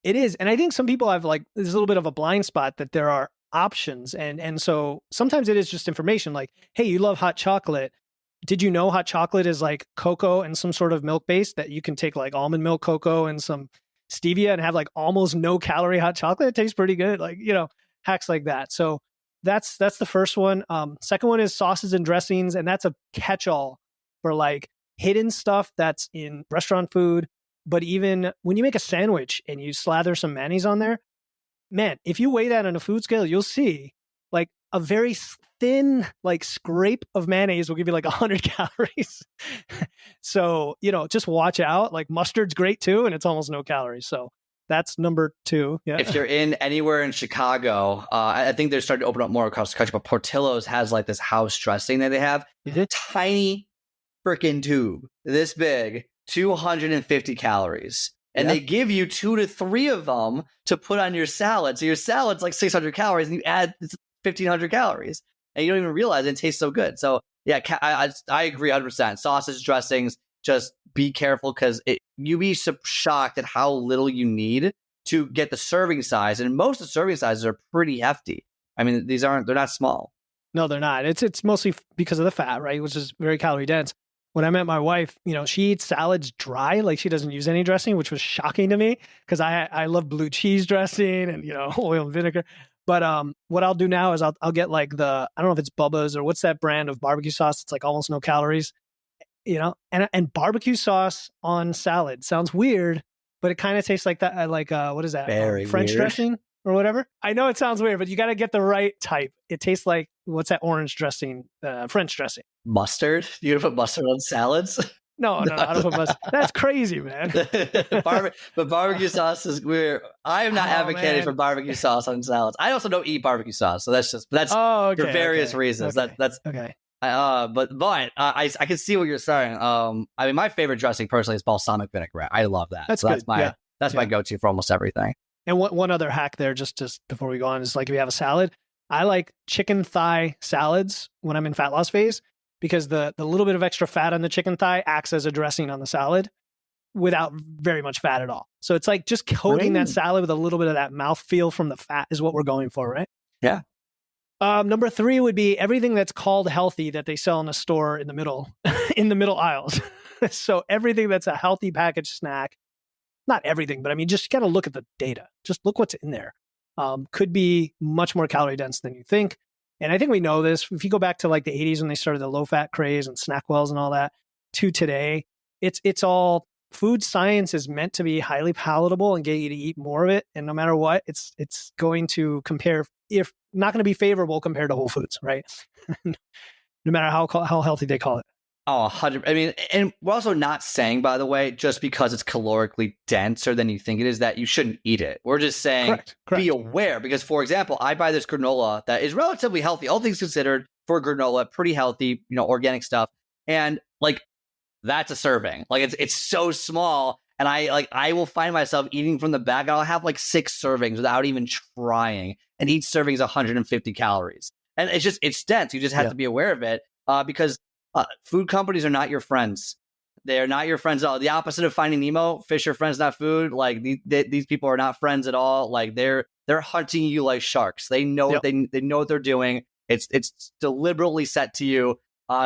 It is, and I think some people have like there's a little bit of a blind spot that there are options, and so sometimes it is just information like, hey, you love hot chocolate. Did you know hot chocolate is like cocoa and some sort of milk base that you can take like almond milk, cocoa, and some stevia and have like almost no calorie hot chocolate? It tastes pretty good. Like, hacks like that. So that's the first one. Second one is sauces and dressings. And that's a catch-all for like hidden stuff that's in restaurant food. But even when you make a sandwich and you slather some mayonnaise on there, man, if you weigh that on a food scale, you'll see like a very thin like scrape of mayonnaise will give you like 100 calories. So, just watch out. Like mustard's great too, and it's almost no calories. So that's number 2. Yeah. If you're in anywhere in Chicago, I think they're starting to open up more across the country, but Portillo's has like this house dressing that they have. Mm-hmm. Tiny freaking tube, this big, 250 calories. And they give you 2 to 3 of them to put on your salad. So your salad's like 600 calories and you add 1,500 calories. And you don't even realize it tastes so good. So yeah, I agree 100%. Sauces, dressings, just be careful because you'd be shocked at how little you need to get the serving size. And most of the serving sizes are pretty hefty. I mean, they're not small. No, they're not. It's mostly because of the fat, right? Which is very calorie dense. When I met my wife, she eats salads dry, like she doesn't use any dressing, which was shocking to me because I love blue cheese dressing and, oil and vinegar. But what I'll do now is I'll get like I don't know if it's Bubba's or what's that brand of barbecue sauce. It's like almost no calories, and barbecue sauce on salad sounds weird, but it kind of tastes like that. Like, what is that? Very French weird. dressing or whatever. I know it sounds weird, but you got to get the right type. It tastes like, what's that orange dressing? French dressing. Mustard? You gonna put mustard on salads? No, I don't put mustard. That's crazy, man. But barbecue sauce is weird. I am not advocating for barbecue sauce on salads. I also don't eat barbecue sauce, so that's for various reasons. Okay. That's okay. But I can see what you're saying. I mean, my favorite dressing personally is balsamic vinaigrette. I love that. That's so good. That's my go-to for almost everything. And one other hack there, just before we go on, is like if you have a salad, I like chicken thigh salads when I'm in fat loss phase, because the little bit of extra fat on the chicken thigh acts as a dressing on the salad without very much fat at all. So it's like just coating that salad with a little bit of that mouthfeel from the fat is what we're going for, right? Yeah. Number 3 would be everything that's called healthy that they sell in a store in the middle, in the middle aisles. So everything that's a healthy packaged snack, not everything, but I mean, just got to look at the data. Just look what's in there. Could be much more calorie dense than you think. And I think we know this. If you go back to like the 80s when they started the low fat craze and Snackwells and all that, to today, it's all food science is meant to be highly palatable and get you to eat more of it. And no matter what, it's going to compare, if not going to be favorable compared to Whole Foods, right? No matter how healthy they call it. Oh, 100. I mean, and we're also not saying, by the way, just because it's calorically denser than you think it is, that you shouldn't eat it. We're just saying, Correct. Be aware. Because, for example, I buy this granola that is relatively healthy, all things considered, for granola, pretty healthy, organic stuff. And like, that's a serving. Like, it's so small. And I will find myself eating from the bag, and I'll have like 6 servings without even trying. And each serving is 150 calories. And it's dense. You just have to be aware of it because food companies are not your friends. They are not your friends at all. The opposite of Finding Nemo, fish are friends, not food. Like these people are not friends at all. Like they're hunting you like sharks. They know what they know what they're doing. It's deliberately set to you.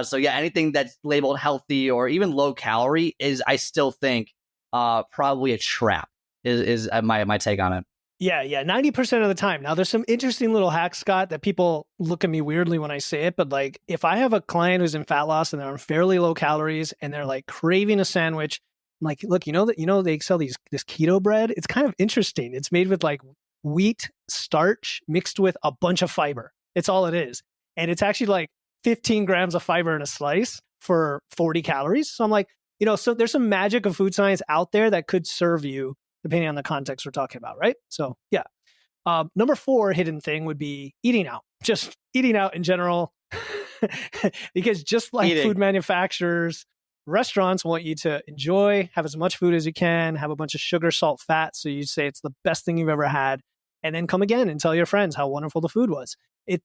So yeah, anything that's labeled healthy or even low calorie is, I still think, probably a trap. Is my take on it. Yeah, 90% of the time. Now, there's some interesting little hacks, Scott, that people look at me weirdly when I say it. But like, if I have a client who's in fat loss and they're on fairly low calories and they're like craving a sandwich, I'm like, look, they sell this keto bread. It's kind of interesting. It's made with like wheat starch mixed with a bunch of fiber. It's all it is, and it's actually like 15 grams of fiber in a slice for 40 calories. So I'm like, so there's some magic of food science out there that could serve you, depending on the context we're talking about, right? So yeah. Number 4 hidden thing would be eating out. Just eating out in general. Because just like food manufacturers, restaurants want you to enjoy, have as much food as you can, have a bunch of sugar, salt, fat. So you say it's the best thing you've ever had. And then come again and tell your friends how wonderful the food was.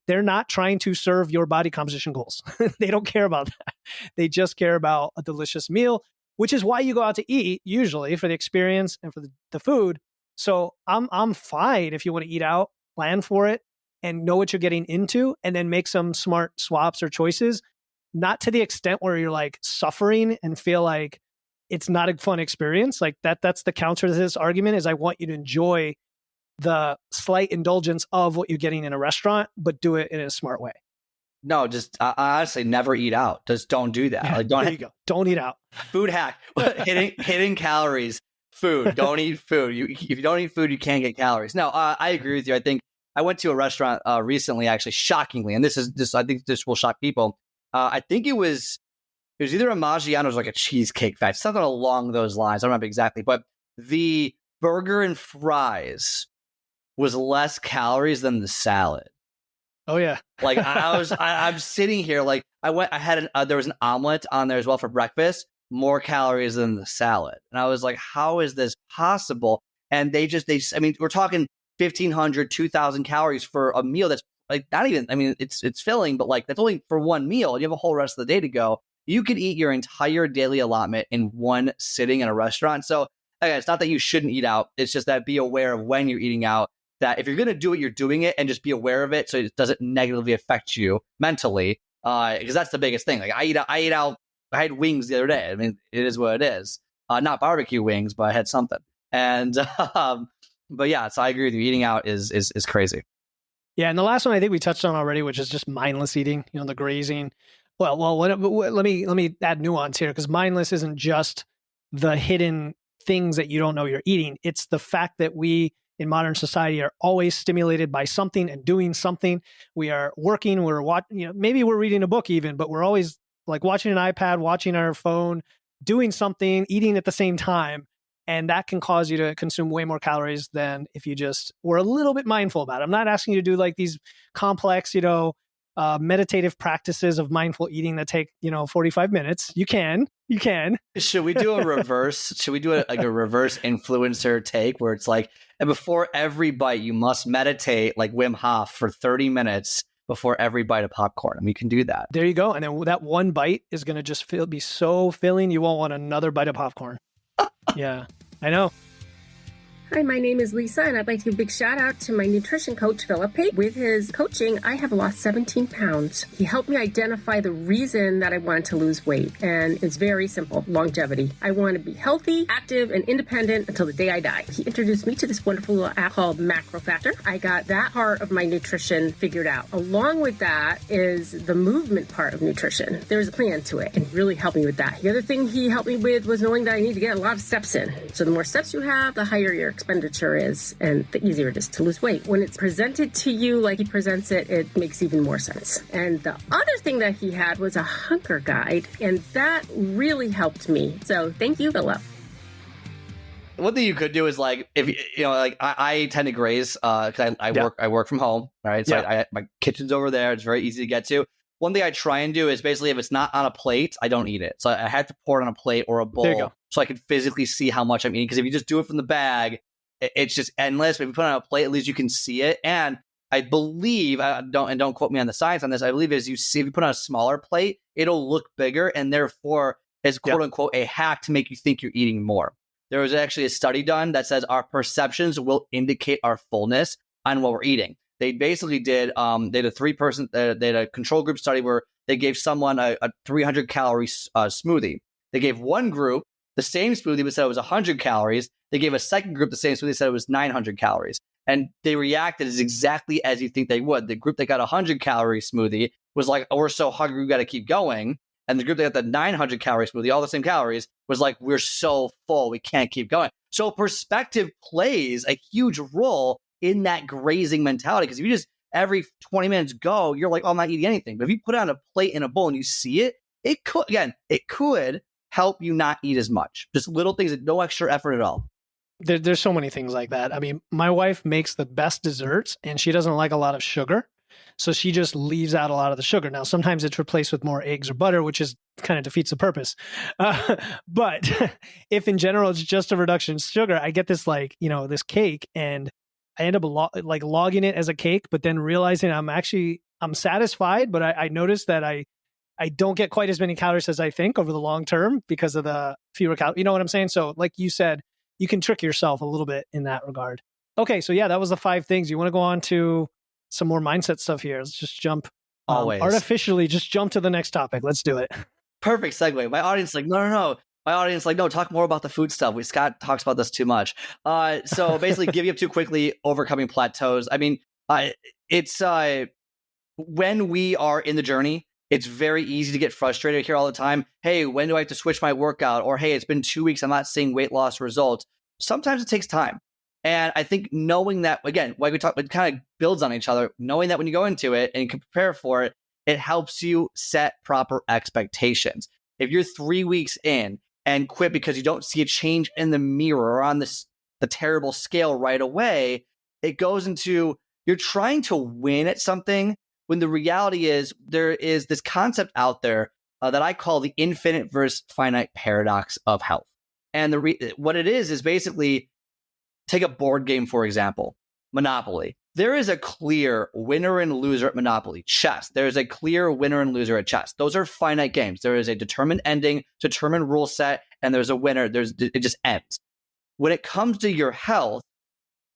They're not trying to serve your body composition goals. They don't care about that. They just care about a delicious meal, which is why you go out to eat, usually for the experience and for the food. So I'm fine if you want to eat out, plan for it, and know what you're getting into, and then make some smart swaps or choices. Not to the extent where you're like suffering and feel like it's not a fun experience. Like that's the counter to this argument is I want you to enjoy the slight indulgence of what you're getting in a restaurant, but do it in a smart way. No, just I honestly never eat out. Just don't do that. Yeah, like there you go. Don't eat out. Food hack. hitting caleries. Food. Don't eat food. If you don't eat food, you can't get calories. No, I agree with you. I think I went to a restaurant recently, actually, shockingly, and I think this will shock people. I think it was either a Maggiano's or like a cheesecake factory, something along those lines. I don't remember exactly, but the burger and fries was less calories than the salad. Oh yeah. Like I'm sitting here, like there was an omelet on there as well for breakfast, more calories than the salad. And I was like, how is this possible? And I mean, we're talking 1,500, 2,000 calories for a meal that's like not even, I mean, it's filling, but like that's only for one meal and you have a whole rest of the day to go. You could eat your entire daily allotment in one sitting in a restaurant. So again, it's not that you shouldn't eat out. It's just that be aware of when you're eating out, that if you're going to do it, you're doing it, and just be aware of it so it doesn't negatively affect you mentally. Because that's the biggest thing. Like I ate out. I had wings the other day. I mean, it is what it is. Not barbecue wings, but I had something. And but yeah, so I agree with you. Eating out is crazy. Yeah, and the last one I think we touched on already, which is just mindless eating. The grazing. Well, let me add nuance here, because mindless isn't just the hidden things that you don't know you're eating. It's the fact that we in modern society are always stimulated by something and doing something. We are working, we're watching, maybe we're reading a book even, but we're always like watching an iPad, watching our phone, doing something, eating at the same time. And that can cause you to consume way more calories than if you just were a little bit mindful about it. I'm not asking you to do like these complex, meditative practices of mindful eating that take, 45 minutes. You can. Should we do a reverse? Should we do a reverse influencer take where it's like, and before every bite, you must meditate like Wim Hof for 30 minutes before every bite of popcorn. And we can do that. There you go. And then that one bite is going to just be so filling, you won't want another bite of popcorn. Yeah, I know. Hi, my name is Lisa, and I'd like to give a big shout out to my nutrition coach, Philip. With his coaching, I have lost 17 pounds. He helped me identify the reason that I wanted to lose weight, and it's very simple: longevity. I want to be healthy, active, and independent until the day I die. He introduced me to this wonderful little app called Macro Factor. I got that part of my nutrition figured out. Along with that is the movement part of nutrition. There's a plan to it, and he really helped me with that. The other thing he helped me with was knowing that I need to get a lot of steps in. So the more steps you have, the higher your expenditure is, and the easier it is to lose weight. When it's presented to you like he presents it, it makes even more sense. And the other thing that he had was a hunger guide, and that really helped me. So thank you, Philip. One thing you could do is like, if I tend to graze because I work from home, right? So my kitchen's over there. It's very easy to get to. One thing I try and do is basically if it's not on a plate, I don't eat it. So I have to pour it on a plate or a bowl so I can physically see how much I'm eating. Because if you just do it from the bag, it's just endless. But if you put it on a plate, at least you can see it. And I believe, don't quote me on the science on this, I believe if you put on a smaller plate, it'll look bigger and therefore is quote unquote a hack to make you think you're eating more. There was actually a study done that says our perceptions will indicate our fullness on what we're eating. They basically did they had a control group study where they gave someone a 300 calorie smoothie. They gave one group the same smoothie but said it was 100 calories. They gave a second group the same smoothie, said it was 900 calories. And they reacted as exactly as you think they would. The group that got a 100 calorie smoothie was like, oh, we're so hungry, we got to keep going. And the group that got the 900 calorie smoothie, all the same calories, was like, we're so full, we can't keep going. So perspective plays a huge role in that grazing mentality. Because if you just every 20 minutes go, you're like, oh, I'm not eating anything. But if you put it on a plate in a bowl and you see it, it could help you not eat as much. Just little things at no extra effort at all. There's so many things like that. I mean, my wife makes the best desserts and she doesn't like a lot of sugar. So she just leaves out a lot of the sugar. Now, sometimes it's replaced with more eggs or butter, which is kind of defeats the purpose. But if in general, it's just a reduction in sugar, I get this this cake and I end up logging it as a cake, but then realizing I'm satisfied, but I noticed that I don't get quite as many calories as I think over the long term because of the fewer calories. You know what I'm saying? So like you said, you can trick yourself a little bit in that regard. Okay. So yeah, that was the 5 things. You want to go on to some more mindset stuff here. Let's just jump artificially, just jump to the next topic. Let's do it. Perfect segue. My audience is like, no. My audience is like, no, talk more about the food stuff. Scott talks about this too much. So basically give you up too quickly, overcoming plateaus. I mean, it's when we are in the journey, it's very easy to get frustrated. I hear all the time, hey, when do I have to switch my workout? Or, hey, it's been 2 weeks, I'm not seeing weight loss results. Sometimes it takes time. And I think knowing that, again, like we talked, it kind of builds on each other. Knowing that when you go into it and you can prepare for it, it helps you set proper expectations. If you're 3 weeks in and quit because you don't see a change in the mirror or on the terrible scale right away, it goes into you're trying to win at something when the reality is there is this concept out there that I call the infinite versus finite paradox of health. And what it is basically, take a board game, for example, Monopoly. There is a clear winner and loser at Monopoly. Chess, there is a clear winner and loser at chess. Those are finite games. There is a determined ending, determined rule set, and there's a winner. It just ends. When it comes to your health,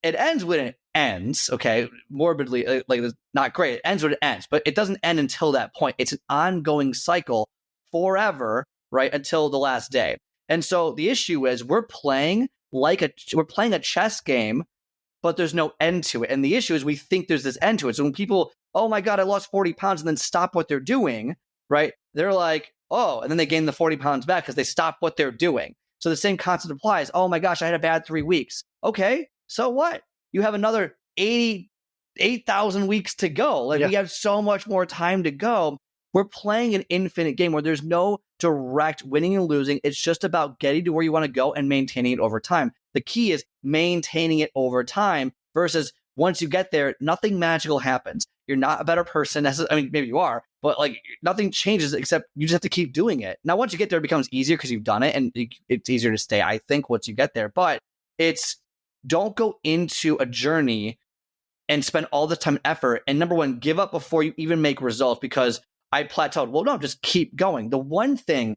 it ends when it ends, okay? Morbidly, like it's not great. It ends when it ends, but it doesn't end until that point. It's an ongoing cycle forever, right, until the last day. And so the issue is we're playing a chess game, but there's no end to it. And the issue is we think there's this end to it. So when people, oh my God, I lost 40 pounds and then stop what they're doing, right? They're like, oh, and then they gain the 40 pounds back because they stop what they're doing. So the same concept applies. Oh my gosh, I had a bad 3 weeks. Okay, so what? You have another 8,000 weeks to go. We have so much more time to go. We're playing an infinite game where there's no direct winning and losing. It's just about getting to where you want to go and maintaining it over time. The key is maintaining it over time versus once you get there, nothing magical happens. You're not a better person. I mean, maybe you are, but like nothing changes except you just have to keep doing it. Now, once you get there, it becomes easier because you've done it and it's easier to stay, I think, once you get there. But don't go into a journey and spend all the time and effort. And number one, give up before you even make results because I plateaued. Well, no, just keep going. The one thing,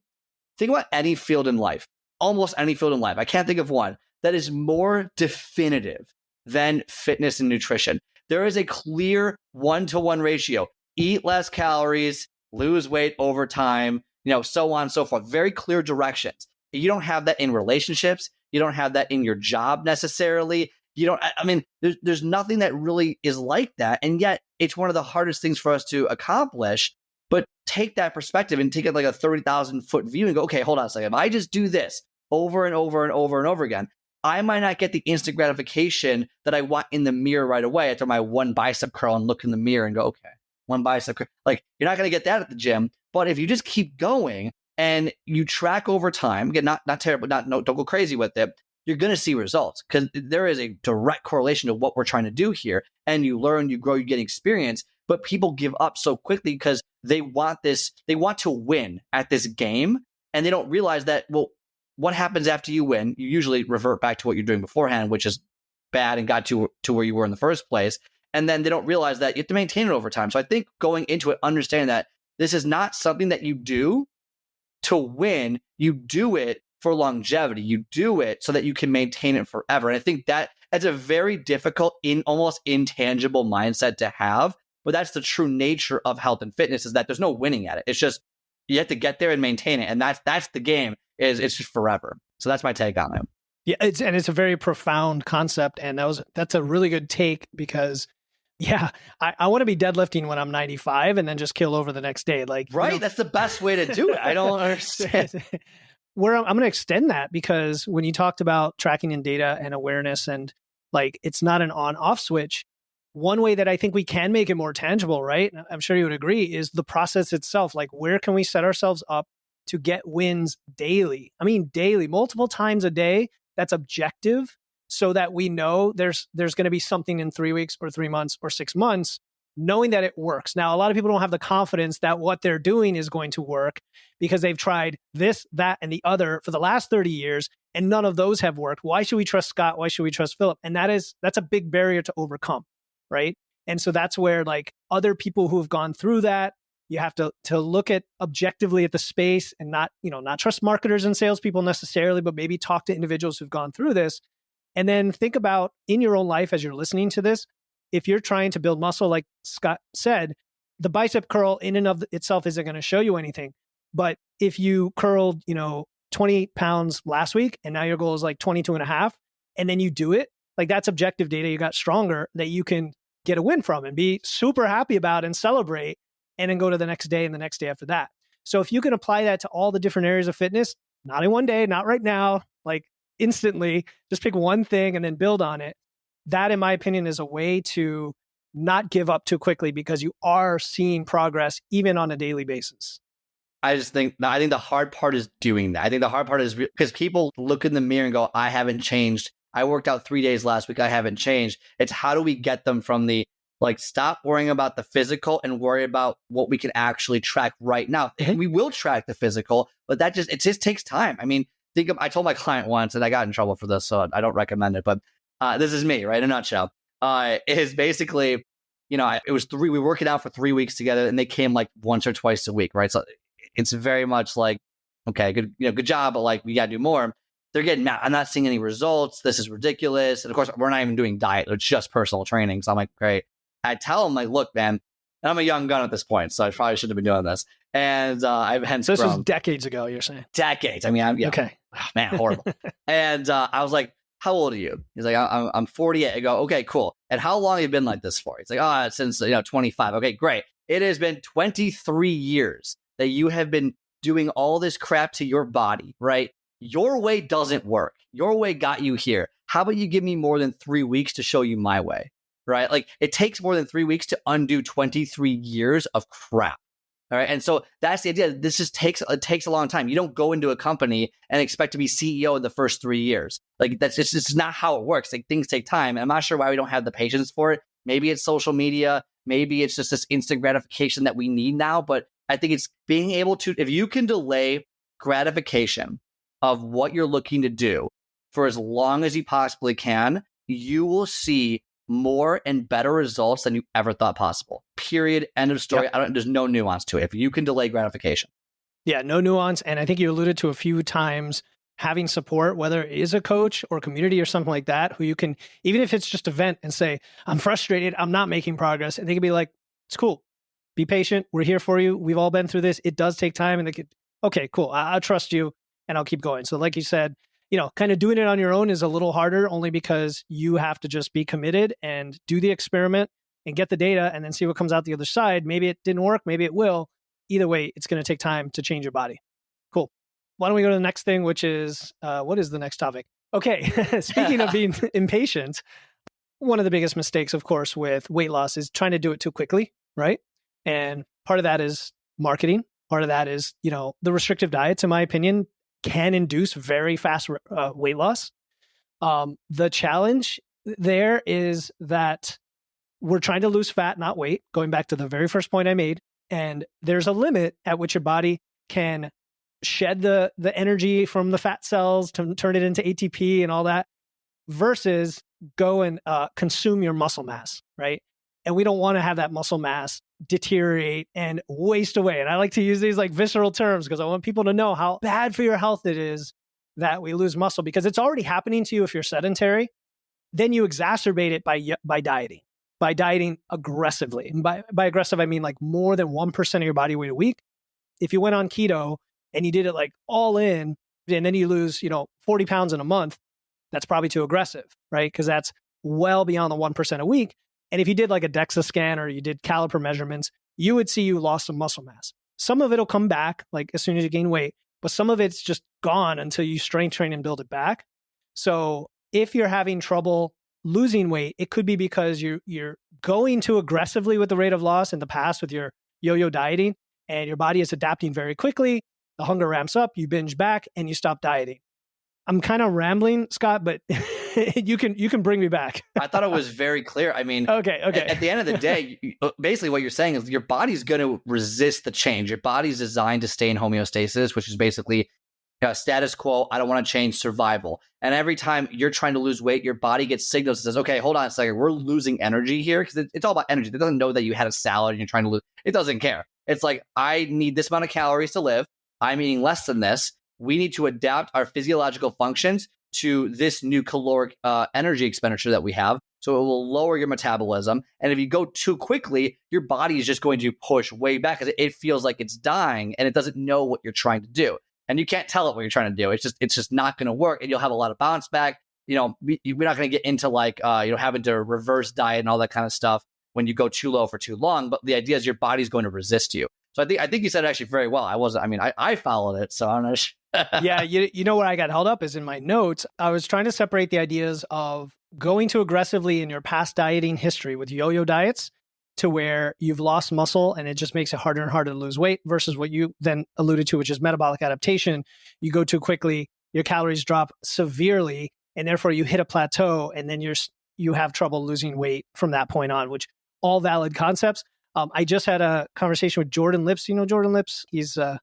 think about any field in life, almost any field in life. I can't think of one that is more definitive than fitness and nutrition. There is a clear 1-to-1 ratio. Eat less calories, lose weight over time, so on and so forth. Very clear directions. You don't have that in relationships. You don't have that in your job necessarily. There's nothing that really is like that. And yet it's one of the hardest things for us to accomplish. But take that perspective and take it like a 30,000 foot view and go, okay, hold on a second. If I just do this over and over and over and over again, I might not get the instant gratification that I want in the mirror right away after my one bicep curl and look in the mirror and go, okay, one bicep curl. Like, you're not going to get that at the gym. But if you just keep going and you track over time, again, not terrible, don't go crazy with it, you're going to see results because there is a direct correlation to what we're trying to do here. And you learn, you grow, you get experience. But people give up so quickly because they want to win at this game. And they don't realize that, well, what happens after you win? You usually revert back to what you're doing beforehand, which is bad and got to where you were in the first place. And then they don't realize that you have to maintain it over time. So I think going into it, understanding that this is not something that you do to win. You do it for longevity. You do it so that you can maintain it forever. And I think that's a very difficult, almost intangible mindset to have. But that's the true nature of health and fitness, is that there's no winning at it. It's just you have to get there and maintain it. And that's the game. It's just forever. So that's my take on it. Yeah, it's a very profound concept, and that's a really good take because, yeah, I want to be deadlifting when I'm 95 and then just kill over the next day. Like, right, that's the best way to do it. I don't understand. I'm going to extend that because when you talked about tracking in data and awareness, and like it's not an on-off switch. One way that I think we can make it more tangible, right? I'm sure you would agree, is the process itself. Like, where can we set ourselves up to get wins daily? I mean, daily, multiple times a day. That's objective, so that we know there's going to be something in 3 weeks or 3 months or 6 months, knowing that it works. Now, a lot of people don't have the confidence that what they're doing is going to work because they've tried this, that, and the other for the last 30 years, and none of those have worked. Why should we trust Scott? Why should we trust Philip? And that's a big barrier to overcome, right? And so that's where, like, other people who have gone through that, you have to look at objectively at the space and not trust marketers and salespeople necessarily, but maybe talk to individuals who've gone through this. And then think about in your own life as you're listening to this, if you're trying to build muscle, like Scott said, the bicep curl in and of itself isn't going to show you anything. But if you curled, 28 pounds last week and now your goal is like 22 and a half, and then you do it, like that's objective data. You got stronger that you can get a win from and be super happy about and celebrate, and then go to the next day and the next day after that. So if you can apply that to all the different areas of fitness, not in one day, not right now, like instantly, just pick one thing and then build on it. That, in my opinion, is a way to not give up too quickly because you are seeing progress even on a daily basis. I think the hard part is doing that. I think the hard part is because people look in the mirror and go, I haven't changed. I worked out 3 days last week. I haven't changed. It's how do we get them from the, like, stop worrying about the physical and worry about what we can actually track right now. And we will track the physical, but it just takes time. I mean, I told my client once, and I got in trouble for this, so I don't recommend it, but this is me, right? In a nutshell. Is basically, it was we were working out for 3 weeks together, and they came like once or twice a week, right? So it's very much like, okay, good job, but like we got to do more. They're getting mad. I'm not seeing any results. This is ridiculous. And of course, we're not even doing diet. It's just personal training. So I'm like, great. I tell them, like, look, man, and I'm a young gun at this point, so I probably shouldn't have been doing this. And I've hence. So this was decades ago, you're saying? Decades. I mean, okay. Oh, man, horrible. And I was like, how old are you? He's like, I'm 48. I go, okay, cool. And how long have you been like this for? He's like, since 25. Okay, great. It has been 23 years that you have been doing all this crap to your body, right? Your way doesn't work. Your way got you here. How about you give me more than 3 weeks to show you my way? Right? Like, it takes more than 3 weeks to undo 23 years of crap. All right. And so that's the idea. This just takes a long time. You don't go into a company and expect to be CEO in the first 3 years. Like that's just not how it works. Like things take time. And I'm not sure why we don't have the patience for it. Maybe it's social media. Maybe it's just this instant gratification that we need now. But I think it's being able to, if you can delay gratification of what you're looking to do for as long as you possibly can, you will see more and better results than you ever thought possible. Period. End of story. Yep. There's no nuance to it. If you can delay gratification. Yeah, no nuance. And I think you alluded to a few times having support, whether it is a coach or community or something like that, who you can, even if it's just a vent and say, I'm frustrated, I'm not making progress. And they can be like, it's cool. Be patient. We're here for you. We've all been through this. It does take time. And they could, okay, cool. I'll trust you and I'll keep going. So like you said, kind of doing it on your own is a little harder only because you have to just be committed and do the experiment and get the data and then see what comes out the other side. Maybe it didn't work. Maybe it will. Either way, it's going to take time to change your body. Cool. Why don't we go to the next thing, which is, what is the next topic? Okay. Speaking of being impatient, one of the biggest mistakes, of course, with weight loss is trying to do it too quickly, right? And part of that is marketing. Part of that is, the restrictive diets, in my opinion, can induce very fast weight loss. The challenge there is that we're trying to lose fat, not weight, going back to the very first point I made. And there's a limit at which your body can shed the energy from the fat cells to turn it into ATP and all that versus go and consume your muscle mass, right? And we don't want to have that muscle mass deteriorate and waste away. And I like to use these like visceral terms because I want people to know how bad for your health it is that we lose muscle because it's already happening to you if you're sedentary. Then you exacerbate it by dieting aggressively. And by aggressive, I mean like more than 1% of your body weight a week. If you went on keto and you did it like all in, and then you lose, 40 pounds in a month, that's probably too aggressive, right? Because that's well beyond the 1% a week. And if you did like a DEXA scan or you did caliper measurements, you would see you lost some muscle mass. Some of it'll come back like as soon as you gain weight, but some of it's just gone until you strength train and build it back. So if you're having trouble losing weight, it could be because you're going too aggressively with the rate of loss in the past with your yo-yo dieting, and your body is adapting very quickly. The hunger ramps up, you binge back, and you stop dieting. I'm kind of rambling, Scott, but you can bring me back. I thought it was very clear. I mean, okay. At the end of the day, basically what you're saying is your body's going to resist the change. Your body's designed to stay in homeostasis, which is basically status quo. I don't want to change, survival. And every time you're trying to lose weight, your body gets signals that says, okay, hold on a second. We're losing energy here because it's all about energy. It doesn't know that you had a salad and you're trying to lose. It doesn't care. It's like, I need this amount of calories to live. I'm eating less than this. We need to adapt our physiological functions to this new caloric energy expenditure that we have. So it will lower your metabolism. And if you go too quickly, your body is just going to push way back because it feels like it's dying and it doesn't know what you're trying to do. And you can't tell it what you're trying to do. It's just not going to work. And you'll have a lot of bounce back. We're not going to get into like, having to reverse diet and all that kind of stuff when you go too low for too long. But the idea is your body's going to resist you. So I think you said it actually very well. I followed it. So I'm not sure. Yeah. You know where I got held up is in my notes. I was trying to separate the ideas of going too aggressively in your past dieting history with yo-yo diets to where you've lost muscle and it just makes it harder and harder to lose weight versus what you then alluded to, which is metabolic adaptation. You go too quickly, your calories drop severely, and therefore you hit a plateau and then you have trouble losing weight from that point on, which all valid concepts. I just had a conversation with Jordan Lips. You know Jordan Lips? He's a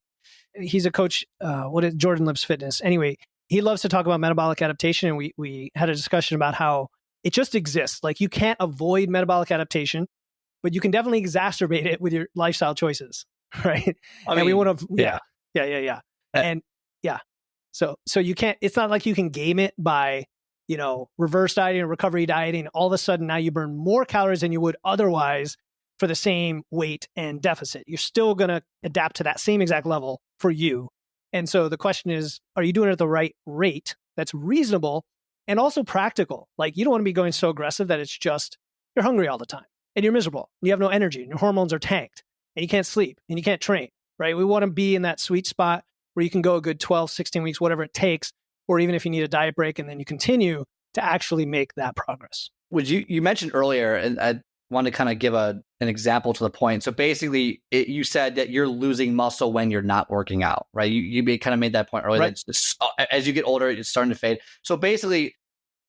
coach. What is Jordan Lips Fitness? Anyway, he loves to talk about metabolic adaptation. And we had a discussion about how it just exists. Like you can't avoid metabolic adaptation, but you can definitely exacerbate it with your lifestyle choices, right? And we want to, yeah. And yeah. So you can't, it's not like you can game it by, reverse dieting or recovery dieting. All of a sudden now you burn more calories than you would otherwise for the same weight and deficit. You're still going to adapt to that same exact level for you. And so the question is, are you doing it at the right rate that's reasonable and also practical? Like you don't want to be going so aggressive that it's just, you're hungry all the time and you're miserable. And you have no energy and your hormones are tanked and you can't sleep and you can't train, right? We want to be in that sweet spot where you can go a good 12, 16 weeks, whatever it takes, or even if you need a diet break and then you continue to actually make that progress. You mentioned earlier, and want to kind of give an example to the point. So basically, you said that you're losing muscle when you're not working out, right? You kind of made that point earlier. Right. As you get older, it's starting to fade. So basically,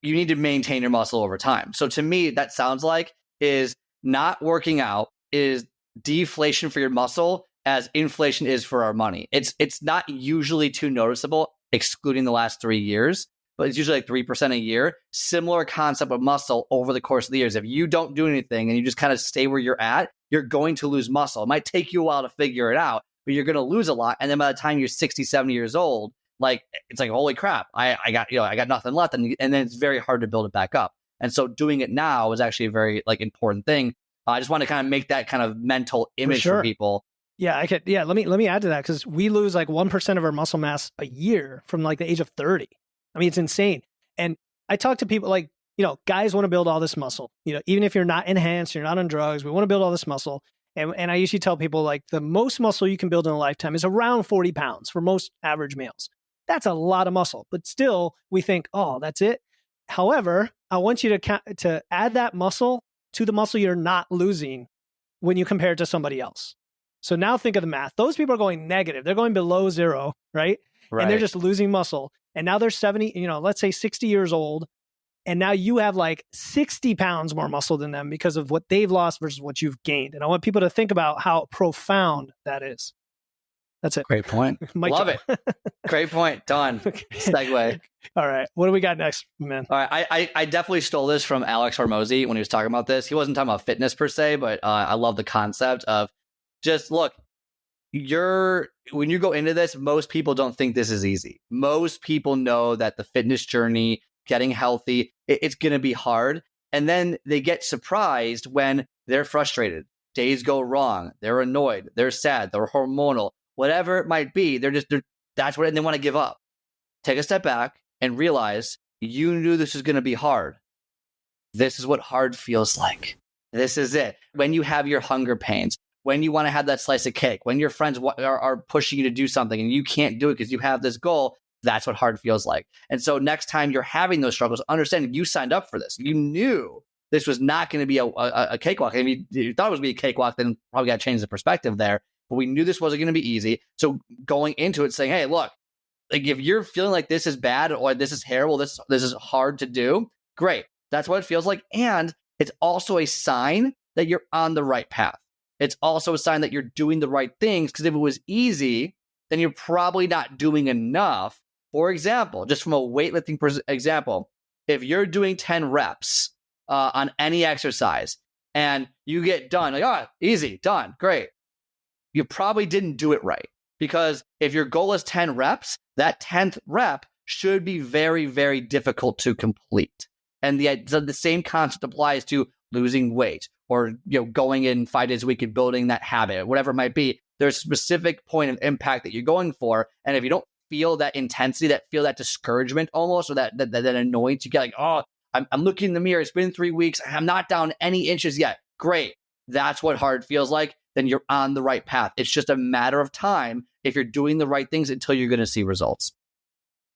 you need to maintain your muscle over time. So to me, that sounds like is not working out is deflation for your muscle as inflation is for our money. It's not usually too noticeable, excluding the last 3 years, but it's usually like 3% a year. Similar concept of muscle over the course of the years. If you don't do anything and you just kind of stay where you're at, you're going to lose muscle. It might take you a while to figure it out, but you're going to lose a lot. And then by the time you're 60, 70 years old, like it's like, holy crap, I got nothing left. And then it's very hard to build it back up. And so doing it now is actually a very like important thing. I just want to kind of make that kind of mental image for people. Yeah, I could. Yeah, let me add to that, because we lose like 1% of our muscle mass a year from like the age of 30. I mean, it's insane. And I talk to people like, guys want to build all this muscle. Even if you're not enhanced, you're not on drugs, we want to build all this muscle. And I usually tell people like the most muscle you can build in a lifetime is around 40 pounds for most average males. That's a lot of muscle, but still we think, oh, that's it. However, I want you to add that muscle to the muscle you're not losing when you compare it to somebody else. So now think of the math. Those people are going negative. They're going below zero, right? And they're just losing muscle. And now they're 70, let's say 60 years old. And now you have like 60 pounds more muscle than them because of what they've lost versus what you've gained. And I want people to think about how profound that is. That's it. Great point. Love it. Great point. Done. Okay. Segue. All right. What do we got next, man? All right. I definitely stole this from Alex Hormozy when he was talking about this. He wasn't talking about fitness per se, but I love the concept of just look, when you go into this, most people don't think this is easy. Most people know that the fitness journey, getting healthy, it's going to be hard. And then they get surprised when they're frustrated. Days go wrong. They're annoyed. They're sad. They're hormonal. Whatever it might be, and they want to give up. Take a step back and realize you knew this was going to be hard. This is what hard feels like. This is it. When you have your hunger pains, when you want to have that slice of cake, when your friends are pushing you to do something and you can't do it because you have this goal, that's what hard feels like. And so next time you're having those struggles, understand you signed up for this. You knew this was not going to be a cakewalk. I mean, you thought it was going to be a cakewalk, then probably got to change the perspective there. But we knew this wasn't going to be easy. So going into it saying, hey, look, like if you're feeling like this is bad or this is terrible, this is hard to do, great. That's what it feels like. And it's also a sign that you're on the right path. It's also a sign that you're doing the right things, because if it was easy, then you're probably not doing enough. For example, just from a weightlifting example, if you're doing 10 reps on any exercise and you get done, like, easy, done, great. You probably didn't do it right, because if your goal is 10 reps, that 10th rep should be very, very difficult to complete. And the same concept applies to losing weight or going in 5 days a week and building that habit, whatever it might be. There's a specific point of impact that you're going for. And if you don't feel that intensity, feel that discouragement almost, or that annoyance, you get like, I'm looking in the mirror. It's been 3 weeks. I'm not down any inches yet. Great. That's what hard feels like. Then you're on the right path. It's just a matter of time if you're doing the right things until you're going to see results.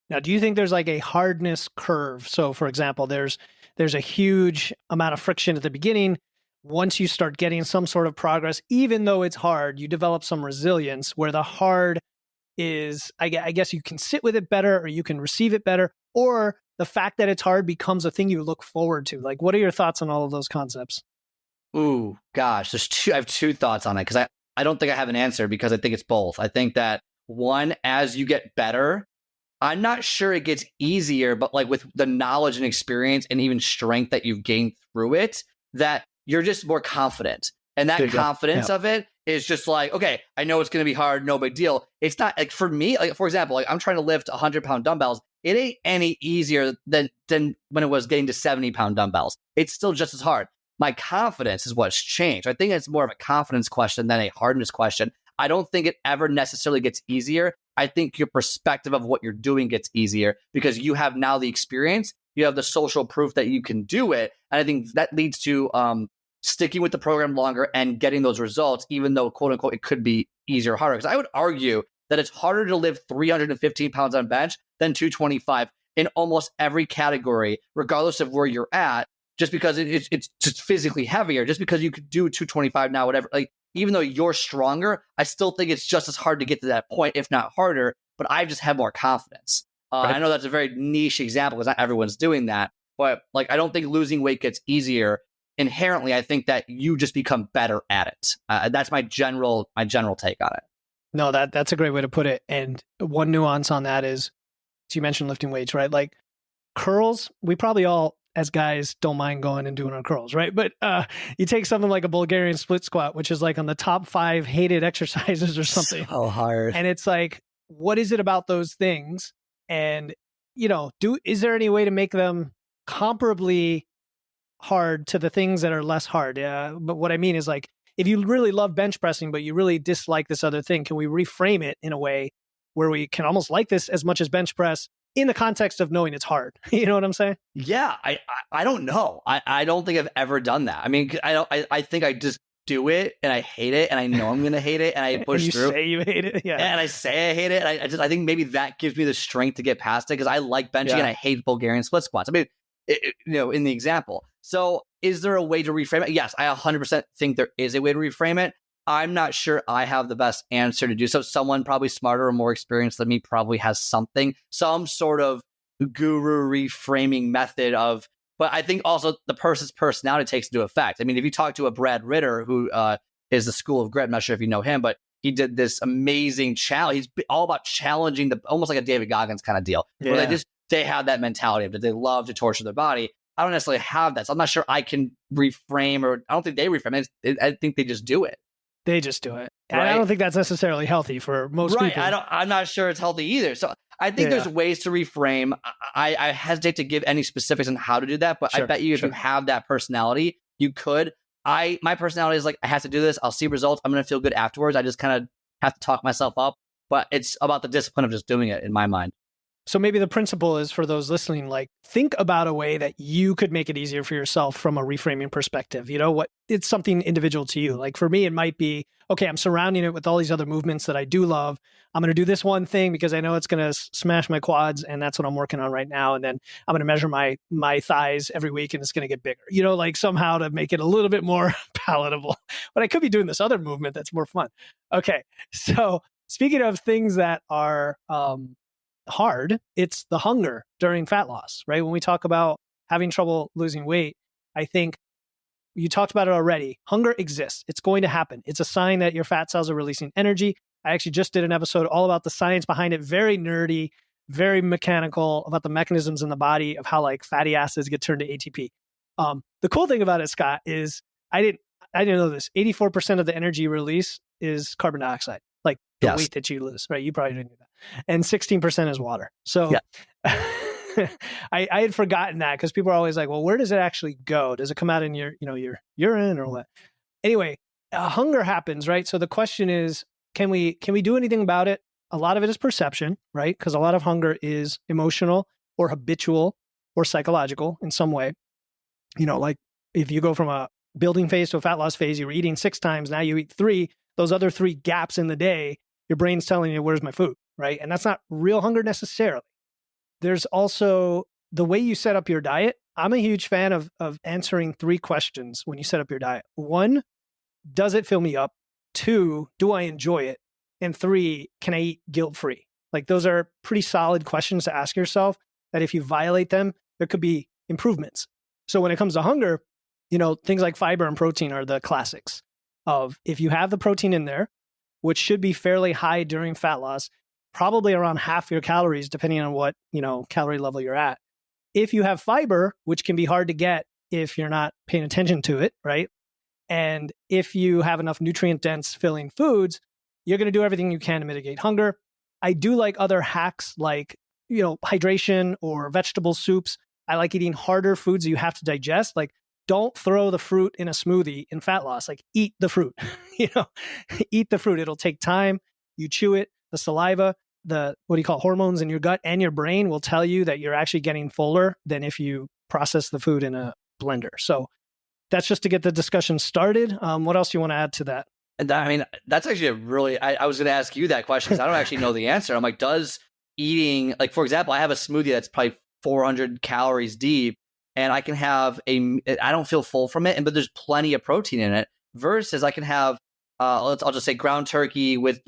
Now, do you think there's like a hardness curve? So, for example, there's a huge amount of friction at the beginning. Once you start getting some sort of progress, even though it's hard, you develop some resilience where the hard is, I guess you can sit with it better, or you can receive it better, or the fact that it's hard becomes a thing you look forward to. Like, what are your thoughts on all of those concepts? Ooh, gosh, I have two thoughts on it, because I don't think I have an answer, because I think it's both. I think that one, as you get better, I'm not sure it gets easier, but like with the knowledge and experience and even strength that you've gained through it, that you're just more confident. And that confidence of it is just like, okay, I know it's going to be hard, no big deal. It's not like, for me, like for example, like I'm trying to lift 100-pound dumbbells. It ain't any easier than when it was getting to 70-pound dumbbells. It's still just as hard. My confidence is what's changed. I think it's more of a confidence question than a hardness question. I don't think it ever necessarily gets easier. I think your perspective of what you're doing gets easier, because you have now the experience, you have the social proof that you can do it. And I think that leads to sticking with the program longer and getting those results, even though, quote unquote, it could be easier or harder. Because I would argue that it's harder to lift 315 pounds on bench than 225 in almost every category, regardless of where you're at. just because it's just physically heavier, just because you could do 225 now, whatever. Like, even though you're stronger, I still think it's just as hard to get to that point, if not harder, but I just have more confidence. Right. I know that's a very niche example because not everyone's doing that, but like, I don't think losing weight gets easier. Inherently, I think that you just become better at it. That's my general take on it. No, that's a great way to put it. And one nuance on that is, so you mentioned lifting weights, right? Like curls, we probably all, as guys, don't mind going and doing our curls, right? But you take something like a Bulgarian split squat, which is like on the top 5 hated exercises or something. So hard. And it's like, what is it about those things? And, is there any way to make them comparably hard to the things that are less hard? But what I mean is, like, if you really love bench pressing, but you really dislike this other thing, can we reframe it in a way where we can almost like this as much as bench press in the context of knowing it's hard? You know what I'm saying? Yeah, I don't know. I don't think I've ever done that. I mean, I think I just do it and I hate it and I know I'm going to hate it and I push and you through. Say you hate it, yeah. And I say I hate it. And I think maybe that gives me the strength to get past it because I like benching and I hate Bulgarian split squats. I mean, in the example. So is there a way to reframe it? Yes, I 100% think there is a way to reframe it. I'm not sure I have the best answer to do so. Someone probably smarter or more experienced than me probably has some sort of guru reframing method of, but I think also the person's personality takes into effect. I mean, if you talk to a Brad Ritter, who is the School of Grit, I'm not sure if you know him, but he did this amazing challenge. He's all about challenging almost like a David Goggins kind of deal, where they have that mentality of that they love to torture their body. I don't necessarily have that. So I'm not sure I can reframe, or I don't think they reframe it. I think they just do it. They just do it. Right? And I don't think that's necessarily healthy for most people. I'm not sure it's healthy either. So I think there's ways to reframe. I hesitate to give any specifics on how to do that, but I bet you if you have that personality, you could. My personality is like, I have to do this. I'll see results. I'm going to feel good afterwards. I just kind of have to talk myself up, but it's about the discipline of just doing it in my mind. So maybe the principle is for those listening, like, think about a way that you could make it easier for yourself from a reframing perspective. It's something individual to you. Like for me, it might be, okay, I'm surrounding it with all these other movements that I do love. I'm going to do this one thing because I know it's going to smash my quads, and that's what I'm working on right now. And then I'm going to measure my thighs every week and it's going to get bigger, like somehow to make it a little bit more palatable. But I could be doing this other movement that's more fun. Okay. So speaking of things that are, hard, it's the hunger during fat loss, right? When we talk about having trouble losing weight, I think you talked about it already. Hunger exists. It's going to happen. It's a sign that your fat cells are releasing energy. I actually just did an episode all about the science behind it, very nerdy, very mechanical, about the mechanisms in the body of how like fatty acids get turned to ATP. The cool thing about it, Scott, is I didn't know this. 84% of the energy release is carbon dioxide. Like the weight that you lose, right? You probably didn't know that. And 16% is water. So I had forgotten that because people are always like, well, where does it actually go? Does it come out in your urine or what? Anyway, hunger happens, right? So the question is, can we do anything about it? A lot of it is perception, right? Because a lot of hunger is emotional or habitual or psychological in some way. Like if you go from a building phase to a fat loss phase, you were eating 6 times, now you eat 3. Those other 3 gaps in the day, your brain's telling you, where's my food, right? And that's not real hunger necessarily. There's also the way you set up your diet. I'm a huge fan of answering 3 questions when you set up your diet. 1, does it fill me up? 2, do I enjoy it? And 3, can I eat guilt-free? Like those are pretty solid questions to ask yourself that if you violate them, there could be improvements. So when it comes to hunger, things like fiber and protein are the classics of if you have the protein in there, which should be fairly high during fat loss, probably around half your calories, depending on what, calorie level you're at. If you have fiber, which can be hard to get if you're not paying attention to it, right? And if you have enough nutrient-dense filling foods, you're going to do everything you can to mitigate hunger. I do like other hacks like, hydration or vegetable soups. I like eating harder foods that you have to digest. Like, don't throw the fruit in a smoothie in fat loss. Like, eat the fruit, eat the fruit. It'll take time. You chew it, the saliva, hormones in your gut and your brain will tell you that you're actually getting fuller than if you process the food in a blender. So that's just to get the discussion started. What else do you want to add to that? And I mean, that's actually a really, I was going to ask you that question because I don't actually know the answer. I'm like, does eating, like, for example, I have a smoothie that's probably 400 calories deep. and I can have I don't feel full from it, but there's plenty of protein in it. Versus I can have, I'll just say ground turkey with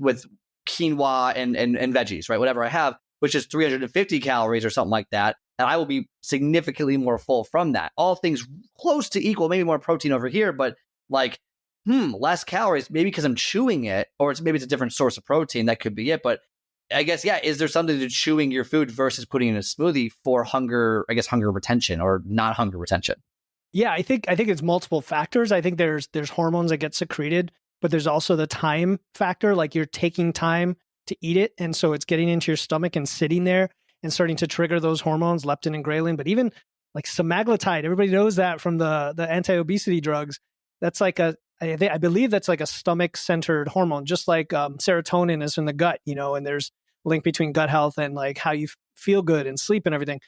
quinoa and veggies, right? Whatever I have, which is 350 calories or something like that. And I will be significantly more full from that. All things close to equal, maybe more protein over here, but like, less calories, maybe because I'm chewing it, or maybe it's a different source of protein. That could be it. But I guess, yeah, is there something to chewing your food versus putting in a smoothie for hunger retention or not hunger retention? Yeah, I think it's multiple factors. I think there's hormones that get secreted, but there's also the time factor. Like you're taking time to eat it, and so it's getting into your stomach and sitting there and starting to trigger those hormones, leptin and ghrelin. But even like semaglutide, everybody knows that from the anti-obesity drugs. That's like I believe that's like a stomach-centered hormone, just like serotonin is in the gut, and there's a link between gut health and like how you feel good and sleep and everything.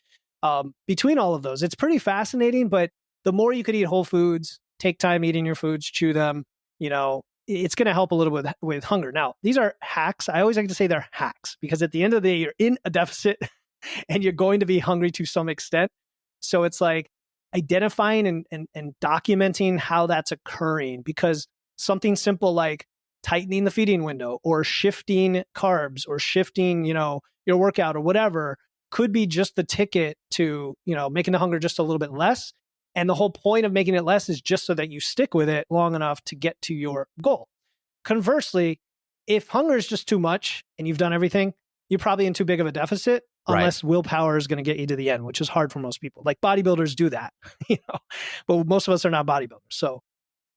Between all of those, it's pretty fascinating. But the more you could eat whole foods, take time eating your foods, chew them, it's going to help a little bit with hunger. Now, these are hacks. I always like to say they're hacks because at the end of the day, you're in a deficit and you're going to be hungry to some extent. So it's like identifying and documenting how that's occurring, because something simple like tightening the feeding window or shifting carbs or shifting, your workout or whatever could be just the ticket to, making the hunger just a little bit less. And the whole point of making it less is just so that you stick with it long enough to get to your goal. Conversely, if hunger is just too much and you've done everything, you're probably in too big of a deficit unless willpower is going to get you to the end, which is hard for most people. Like bodybuilders do that, but most of us are not bodybuilders. So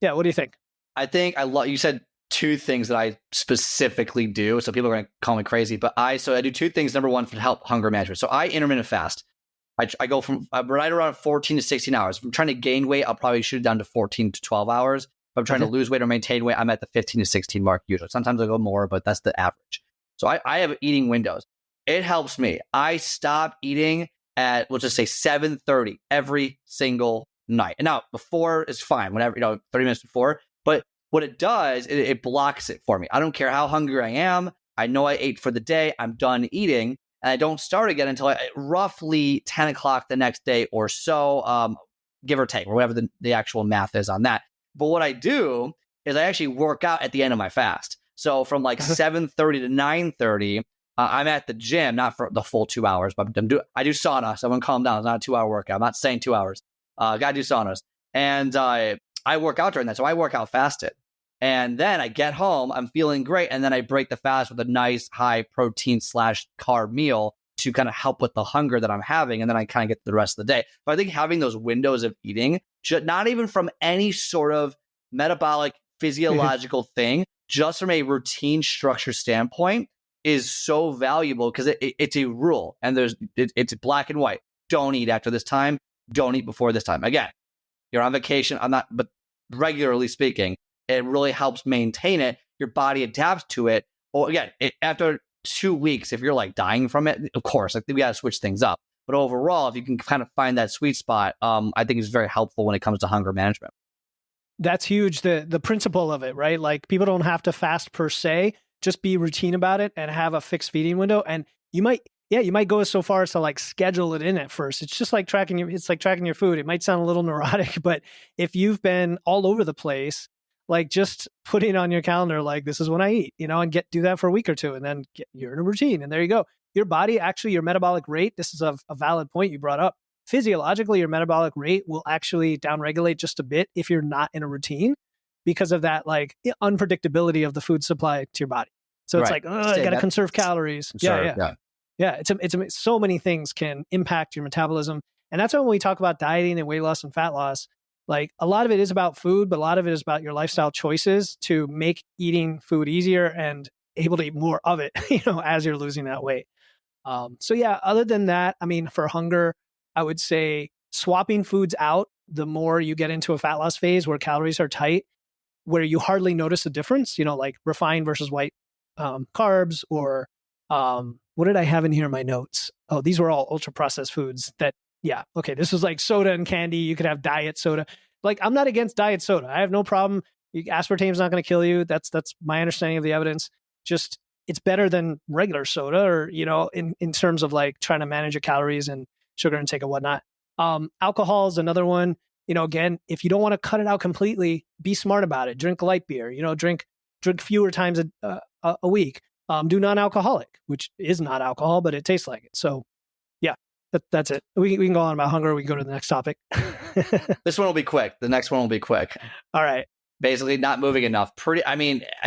yeah, what do you think? I think you said two things that I specifically do. So people are going to call me crazy, but I do two things. Number one, to help hunger management. So I intermittent fast. I go from right around 14 to 16 hours. If I'm trying to gain weight, I'll probably shoot it down to 14 to 12 hours. If I'm trying to lose weight or maintain weight, I'm at the 15 to 16 mark usually. Sometimes I go more, but that's the average. So I have eating windows. It helps me. I stop eating at, we'll just say 7:30 every single night. And now before is fine, whenever, 30 minutes before. But what it does, it blocks it for me. I don't care how hungry I am. I know I ate for the day. I'm done eating. And I don't start again until roughly 10 o'clock the next day or so, give or take, or whatever the actual math is on that. But what I do is I actually work out at the end of my fast. So from like 7:30 to 9:30, I'm at the gym, not for the full 2 hours, but I do sauna. So I'm going to calm down. It's not a 2 hour workout. I'm not saying 2 hours. Got to do saunas. And I work out during that. So I work out fasted. And then I get home, I'm feeling great. And then I break the fast with a nice high protein / carb meal to kind of help with the hunger that I'm having. And then I kind of get the rest of the day. But I think having those windows of eating, not even from any sort of metabolic, physiological thing, just from a routine structure standpoint, is so valuable because it's a rule. And it's black and white. Don't eat after this time. Don't eat before this time. Again, you're on vacation. But regularly speaking, it really helps maintain it. Your body adapts to it. Or again, after 2 weeks, if you're like dying from it, of course, we got to switch things up. But overall, if you can kind of find that sweet spot, I think it's very helpful when it comes to hunger management. That's huge. The principle of it, right? Like people don't have to fast per se, just be routine about it and have a fixed feeding window. And you might go so far as to like schedule it in at first. It's just like tracking your food. It might sound a little neurotic, but if you've been all over the place, like just putting on your calendar, like this is when I eat, and do that for a week or two, and then you're in a routine, and there you go. Your body, actually, your metabolic rate, this is a valid point you brought up. Physiologically, your metabolic rate will actually downregulate just a bit if you're not in a routine because of that like unpredictability of the food supply to your body. So it's like, I got to conserve calories. Yeah. It's so many things can impact your metabolism. And that's why when we talk about dieting and weight loss and fat loss, like a lot of it is about food, but a lot of it is about your lifestyle choices to make eating food easier and able to eat more of it, as you're losing that weight. So yeah, other than that, I mean, for hunger, I would say swapping foods out the more you get into a fat loss phase where calories are tight, where you hardly notice a difference, like refined versus white carbs or what did I have in here in my notes? Oh, these were all ultra processed foods that, yeah. Okay. This was like soda and candy. You could have diet soda. Like I'm not against diet soda. I have no problem. Aspartame's not going to kill you. That's my understanding of the evidence. Just it's better than regular soda or, in terms of like trying to manage your calories and sugar intake and whatnot. Alcohol is another one. Again, if you don't want to cut it out completely, be smart about it. Drink light beer. Drink fewer times a week. Do non-alcoholic, which is not alcohol, but it tastes like it. So, yeah, that's it. We can go on about hunger. We can go to the next topic. This one will be quick. The next one will be quick. All right. Basically, not moving enough. I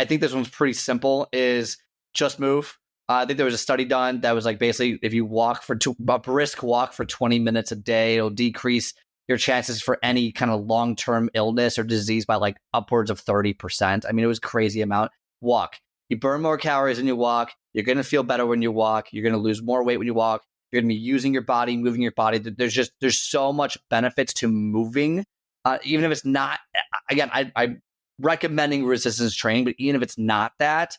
think this one's pretty simple. Is just move. I think there was a study done that was like basically if you walk a brisk walk for 20 minutes a day, it'll decrease your chances for any kind of long-term illness or disease by like upwards of 30%. I mean, it was a crazy amount. Walk. You burn more calories when you walk. You're going to feel better when you walk. You're going to lose more weight when you walk. You're going to be using your body, moving your body. There's so much benefits to moving. Even if it's not, again, I'm recommending resistance training, but even if it's not that,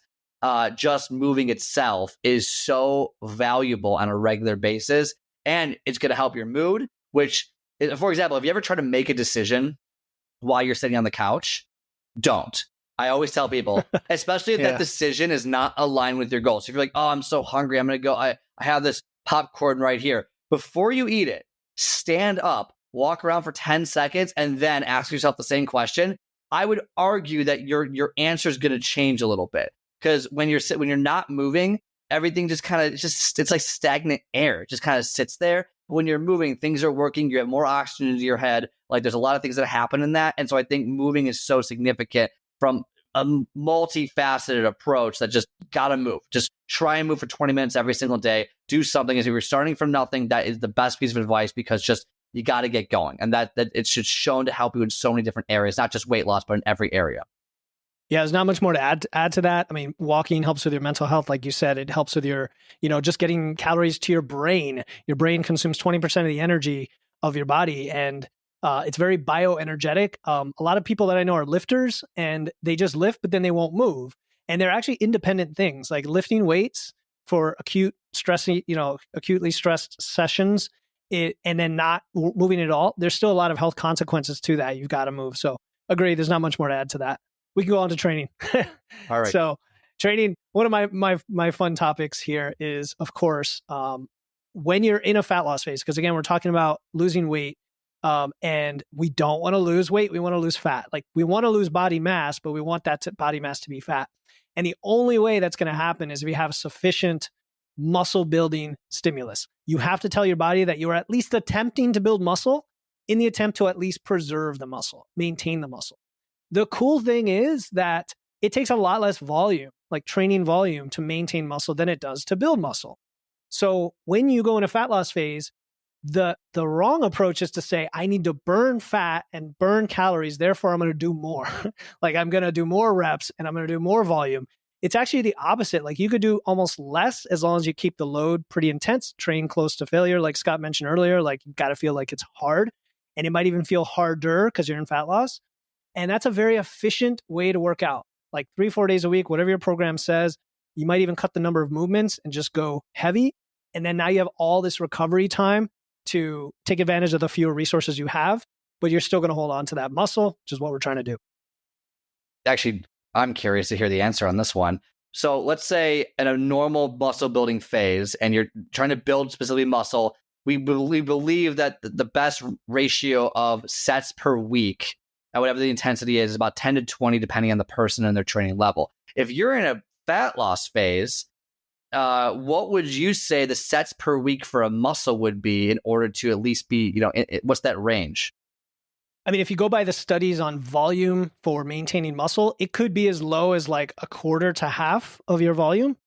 just moving itself is so valuable on a regular basis, and it's going to help your mood, which, for example, if you ever try to make a decision while you're sitting on the couch, don't. I always tell people, especially if that decision is not aligned with your goals. So if you're like, oh, I'm so hungry, I'm going to go, I have this popcorn right here. Before you eat it, stand up, walk around for 10 seconds, and then ask yourself the same question. I would argue that your answer is going to change a little bit. Because when you're not moving, everything just kind of it's like stagnant air. It just kind of sits there. But when you're moving, things are working. You have more oxygen into your head. Like there's a lot of things that happen in that. And so I think moving is so significant from a multifaceted approach that just gotta move. Just try and move for 20 minutes every single day. Do something. As if you're starting from nothing, that is the best piece of advice because just you got to get going. And that it's just shown to help you in so many different areas, not just weight loss, but in every area. Yeah, there's not much more to add to that. I mean, walking helps with your mental health. Like you said, it helps with your, just getting calories to your brain. Your brain consumes 20% of the energy of your body. And it's very bioenergetic. A lot of people that I know are lifters and they just lift, but then they won't move. And they're actually independent things like lifting weights for acutely stressed sessions and then not moving at all. There's still a lot of health consequences to that. You've got to move. So agree. There's not much more to add to that. We can go on to training. All right. So training, one of my fun topics here is, of course, when you're in a fat loss phase, because again, we're talking about losing weight and we don't want to lose weight. We want to lose fat. Like we want to lose body mass, but we want that body mass to be fat. And the only way that's going to happen is if you have sufficient muscle building stimulus. You have to tell your body that you are at least attempting to build muscle in the attempt to at least preserve the muscle, maintain the muscle. The cool thing is that it takes a lot less volume, like training volume, to maintain muscle than it does to build muscle. So when you go in a fat loss phase, the wrong approach is to say, I need to burn fat and burn calories, therefore I'm going to do more. Like I'm going to do more reps and I'm going to do more volume. It's actually the opposite. Like you could do almost less as long as you keep the load pretty intense, train close to failure. Like Scott mentioned earlier, like you've got to feel like it's hard, and it might even feel harder because you're in fat loss. And that's a very efficient way to work out. Like 3-4 days a week, whatever your program says, you might even cut the number of movements and just go heavy. And then now you have all this recovery time to take advantage of the fewer resources you have, but you're still going to hold on to that muscle, which is what we're trying to do. Actually, I'm curious to hear the answer on this one. So let's say in a normal muscle building phase and you're trying to build specifically muscle, we believe that the best ratio of sets per week at whatever the intensity is about 10 to 20, depending on the person and their training level. If you're in a fat loss phase, what would you say the sets per week for a muscle would be in order to at least be, what's that range? I mean, if you go by the studies on volume for maintaining muscle, it could be as low as like a quarter to half of your volume.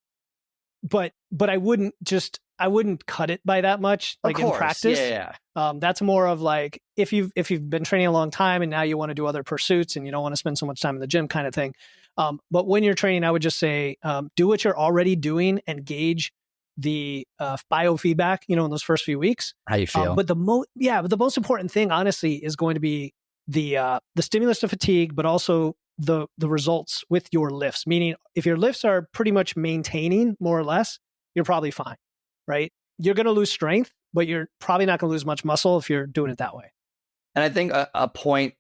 But I wouldn't cut it by that much, like in practice. Yeah. That's more of like if you've been training a long time and now you want to do other pursuits and you don't want to spend so much time in the gym, kind of thing. But when you're training, I would just say do what you're already doing and gauge the biofeedback, in those first few weeks. How you feel? But the most important thing, honestly, is going to be the stimulus to fatigue, but also the results with your lifts. Meaning, if your lifts are pretty much maintaining more or less, you're probably fine, right? You're going to lose strength, but you're probably not going to lose much muscle if you're doing it that way. And I think a point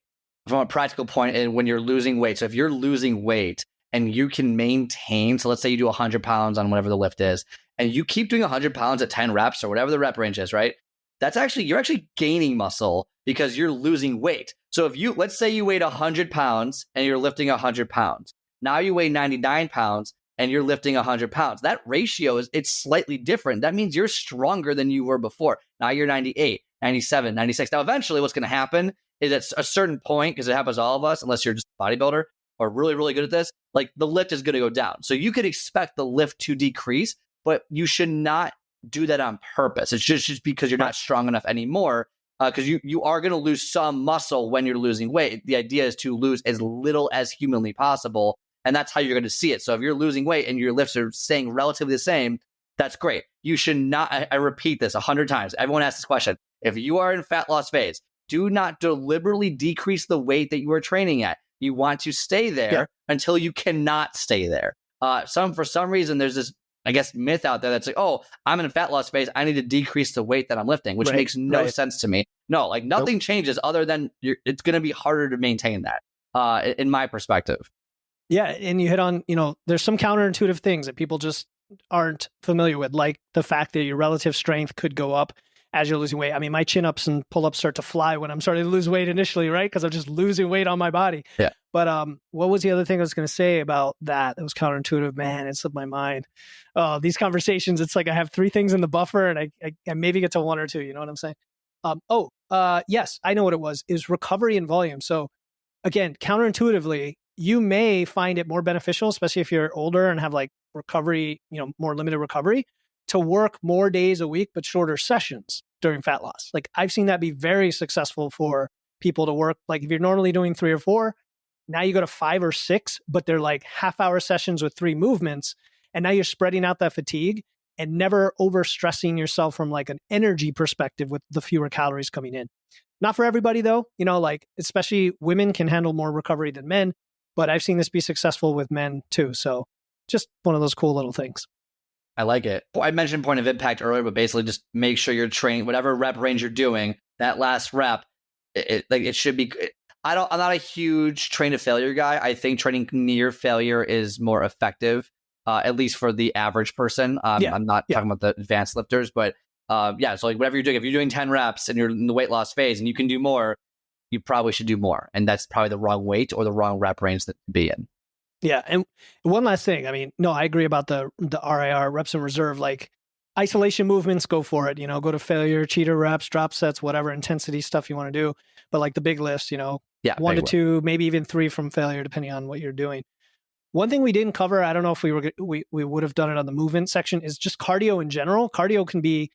from a practical point is when you're losing weight. So if you're losing weight and you can maintain, so let's say you do 100 pounds on whatever the lift is, and you keep doing 100 pounds at 10 reps or whatever the rep range is, right? you're actually gaining muscle because you're losing weight. So if let's say you weighed 100 pounds and you're lifting 100 pounds. Now you weigh 99 pounds and you're lifting 100 pounds. That ratio it's slightly different. That means you're stronger than you were before. Now you're 98, 97, 96. Now, eventually what's going to happen is at a certain point, because it happens to all of us, unless you're just a bodybuilder or really, really good at this, like the lift is going to go down. So you could expect the lift to decrease, but you should not do that on purpose. It's just because you're not strong enough anymore, because you are going to lose some muscle when you're losing weight. The idea is to lose as little as humanly possible, and that's how you're going to see it. So if you're losing weight and your lifts are staying relatively the same, that's great. You should not, I repeat this 100 times. Everyone asks this question. If you are in fat loss phase, do not deliberately decrease the weight that you are training at. You want to stay there until you cannot stay there. For some reason, there's this, I guess, myth out there that's like, oh, I'm in a fat loss phase, I need to decrease the weight that I'm lifting, which makes no sense to me. No, like nothing changes other than it's going to be harder to maintain that, in my perspective. Yeah, and you hit on, there's some counterintuitive things that people just aren't familiar with, like the fact that your relative strength could go up as you're losing weight. I mean, my chin-ups and pull-ups start to fly when I'm starting to lose weight initially, right? Because I'm just losing weight on my body. Yeah. But what was the other thing I was going to say about that? That was counterintuitive. Man, it slipped my mind. These conversations, it's like I have 3 things in the buffer and I maybe get to 1 or 2. You know what I'm saying? Yes, I know what it was. Is recovery and volume. So again, counterintuitively, you may find it more beneficial, especially if you're older and have like recovery, more limited recovery, to work more days a week, but shorter sessions during fat loss. Like I've seen that be very successful for people to work. Like if you're normally doing 3 or 4, now you go to 5 or 6, but they're like half-hour sessions with 3 movements. And now you're spreading out that fatigue and never overstressing yourself from like an energy perspective with the fewer calories coming in. Not for everybody though, like especially women can handle more recovery than men, but I've seen this be successful with men too. So just one of those cool little things. I like it. I mentioned point of impact earlier, but basically just make sure you're training whatever rep range you're doing. That last rep, it should be. I'm not a huge train to failure guy. I think training near failure is more effective, at least for the average person. I'm not talking about the advanced lifters, but so like whatever you're doing, if you're doing 10 reps and you're in the weight loss phase and you can do more, you probably should do more. And that's probably the wrong weight or the wrong rep range to be in. Yeah. And one last thing. I mean, no, I agree about the RIR, reps in reserve, like isolation movements, go for it, go to failure, cheater reps, drop sets, whatever intensity stuff you want to do. But like the big lifts, 1 to 2, maybe even 3 from failure, depending on what you're doing. One thing we didn't cover, I don't know if we would have done it on the movement section, is just cardio in general. Cardio can be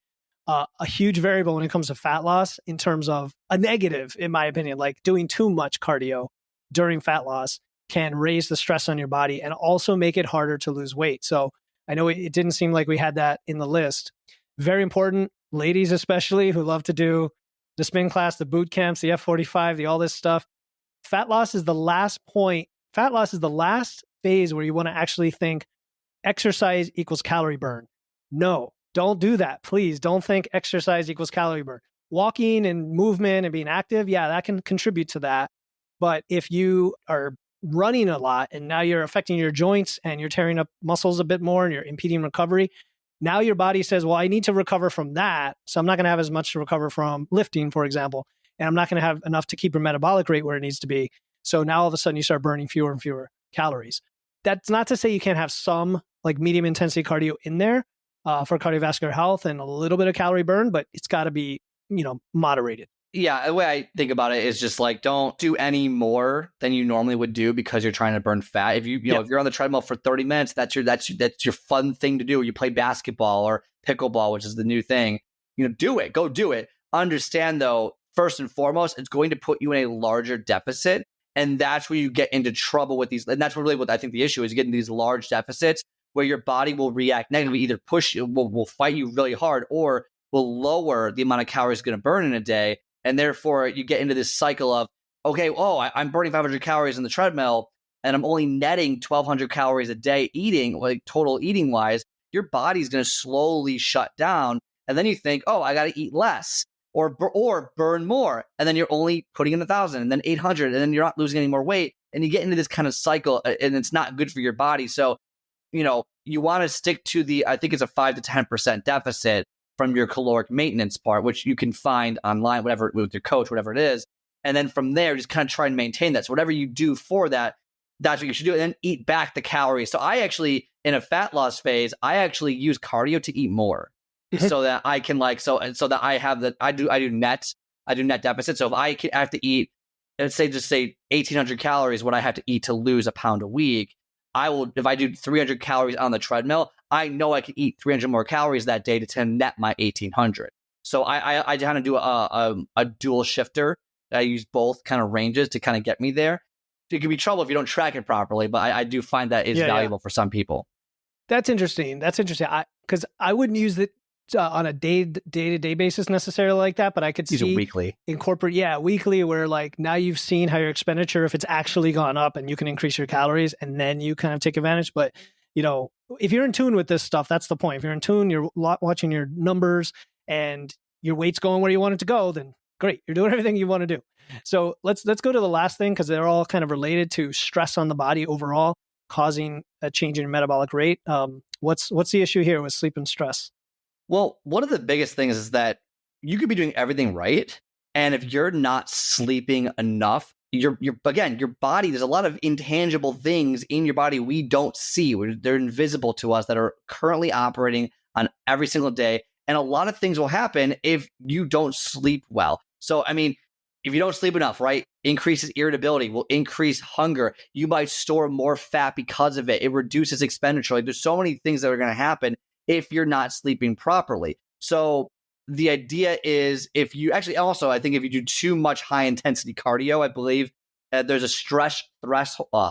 a huge variable when it comes to fat loss in terms of a negative, in my opinion. Like doing too much cardio during fat loss can raise the stress on your body and also make it harder to lose weight. So I know it didn't seem like we had that in the list. Very important, ladies especially, who love to do the spin class, the boot camps, the F45, all this stuff. Fat loss is the last point. Fat loss is the last phase where you want to actually think exercise equals calorie burn. No, don't do that. Please don't think exercise equals calorie burn. Walking and movement and being active, that can contribute to that. But if you are running a lot and now you're affecting your joints and you're tearing up muscles a bit more and you're impeding recovery, now your body says, well, I need to recover from that. So I'm not going to have as much to recover from lifting, for example, and I'm not going to have enough to keep your metabolic rate where it needs to be. So now all of a sudden you start burning fewer and fewer calories. That's not to say you can't have some like medium intensity cardio in there for cardiovascular health and a little bit of calorie burn, but it's got to be, moderated. Yeah, the way I think about it is just like, don't do any more than you normally would do because you're trying to burn fat. If if you're on the treadmill for 30 minutes, that's your fun thing to do. You play basketball or pickleball, which is the new thing. Do it. Go do it. Understand though, first and foremost, it's going to put you in a larger deficit, and that's where you get into trouble with these. And that's really what I think the issue is. You get into these large deficits where your body will react negatively, either will fight you really hard, or will lower the amount of calories it's going to burn in a day. And therefore, you get into this cycle of, okay, I'm burning 500 calories in the treadmill, and I'm only netting 1,200 calories a day eating, like total eating wise. Your body's going to slowly shut down. And then you think, I got to eat less or burn more. And then you're only putting in 1,000 and then 800, and then you're not losing any more weight. And you get into this kind of cycle, and it's not good for your body. So, you want to stick to I think it's a 5 to 10% deficit. from your caloric maintenance part, which you can find online, whatever, with your coach, whatever it is. And then from there, just kind of try and maintain that. So whatever you do for that, that's what you should do. And then eat back the calories. So I actually, in a fat loss phase, I actually use cardio to eat more so that I can so that I have I do net deficit. So if I have to eat, let's say 1,800 calories, what I have to eat to lose a pound a week, I will, if I do 300 calories on the treadmill, I know I can eat 300 more calories that day to net my 1,800. So I kind of do a dual shifter. I use both kind of ranges to kind of get me there. It can be trouble if you don't track it properly, but I do find that is valuable for some people. That's interesting. Because I wouldn't use it on a day-to-day basis necessarily like that, but I could see weekly. Incorporate, weekly, where now you've seen how your expenditure, if it's actually gone up and you can increase your calories, and then you kind of take advantage. But, if you're in tune with this stuff, that's the point. If you're in tune, you're watching your numbers and your weight's going where you want it to go, then great. You're doing everything you want to do. So let's go to the last thing, because they're all kind of related to stress on the body overall, causing a change in your metabolic rate. What's the issue here with sleep and stress? Well, one of the biggest things is that you could be doing everything right, and if you're not sleeping enough, your body, there's a lot of intangible things in your body we don't see. They're invisible to us that are currently operating on every single day, and a lot of things will happen if you don't sleep well. So, if you don't sleep enough, right, increases irritability, will increase hunger. You might store more fat because of it. It reduces expenditure. There's so many things that are going to happen if you're not sleeping properly. So the idea is I think if you do too much high intensity cardio, I believe there's a stress threshold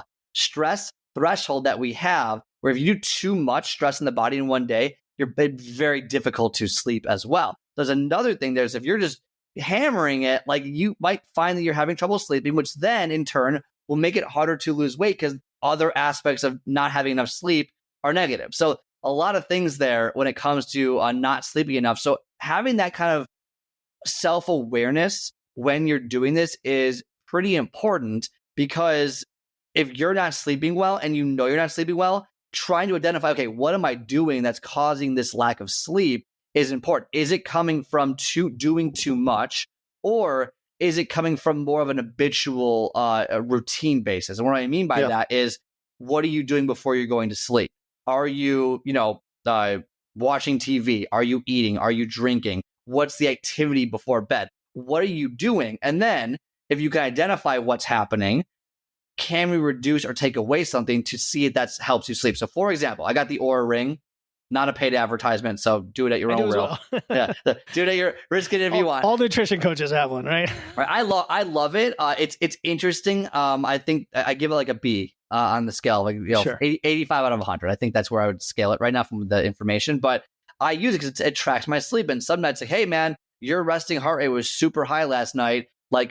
that we have where if you do too much stress in the body in one day, it's very difficult to sleep as well. There's another thing. If you're just hammering it, you might find that you're having trouble sleeping, which then in turn will make it harder to lose weight because other aspects of not having enough sleep are negative. So a lot of things there when it comes to not sleeping enough. So having that kind of self-awareness when you're doing this is pretty important, because if you're not sleeping well and you're not sleeping well, trying to identify, okay, what am I doing that's causing this lack of sleep is important. Is it coming from doing too much, or is it coming from more of an habitual routine basis? And what I mean by that is, what are you doing before you're going to sleep? Are you, watching TV? Are you eating? Are you drinking? What's the activity before bed? What are you doing? And then if you can identify what's happening, can we reduce or take away something to see if that helps you sleep? So for example, I got the Oura Ring, not a paid advertisement, so do it at your own will. Do it at your risk it if you want. All nutrition coaches have one, right? Right. I love it. It's interesting. I think I give it a B on the scale, sure. 85 out of 100. I think that's where I would scale it right now from the information. But I use it because it tracks my sleep. And some nights, hey man, your resting heart rate was super high last night.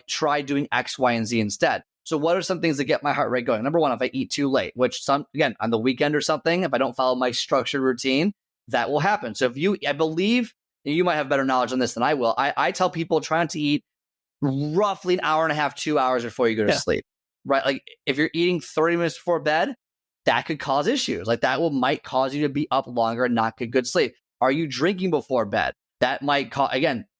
Try doing X, Y, and Z instead. So what are some things that get my heart rate going? Number one, if I eat too late, which again, on the weekend or something, if I don't follow my structured routine, that will happen. So I believe you might have better knowledge on this than I will. I tell people try not to eat roughly an hour and a half, 2 hours before you go to sleep, right? If you're eating 30 minutes before bed, that could cause issues. Might cause you to be up longer and not get good sleep. Are you drinking before bed? That might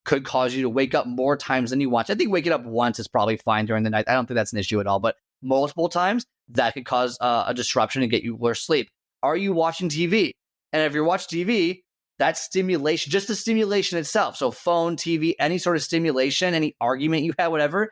could cause you to wake up more times than you want. I think waking up once is probably fine during the night. I don't think that's an issue at all, but multiple times, that could cause a disruption and get you worse sleep. Are you watching TV? And if you're watching TV, that's stimulation, just the stimulation itself. So phone, TV, any sort of stimulation, any argument you have, whatever,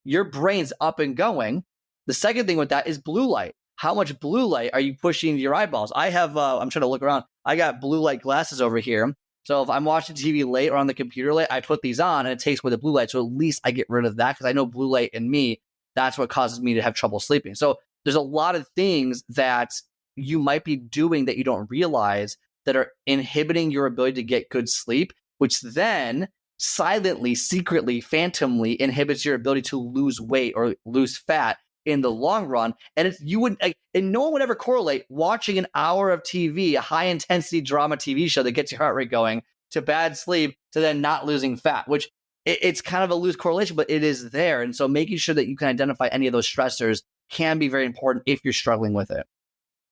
your brain's up and going. The second thing with that is blue light. How much blue light are you pushing into your eyeballs? I have, I'm trying to look around. I got blue light glasses over here. So if I'm watching TV late or on the computer late, I put these on and it takes away the blue light. So at least I get rid of that, because I know blue light in me, that's what causes me to have trouble sleeping. So there's a lot of things that you might be doing that you don't realize that are inhibiting your ability to get good sleep, which then silently, secretly, phantomly inhibits your ability to lose weight or lose fat in the long run. And no one would ever correlate watching an hour of TV, a high intensity drama TV show that gets your heart rate going, to bad sleep, to then not losing fat, which it's kind of a loose correlation, but it is there. And so making sure that you can identify any of those stressors can be very important if you're struggling with it.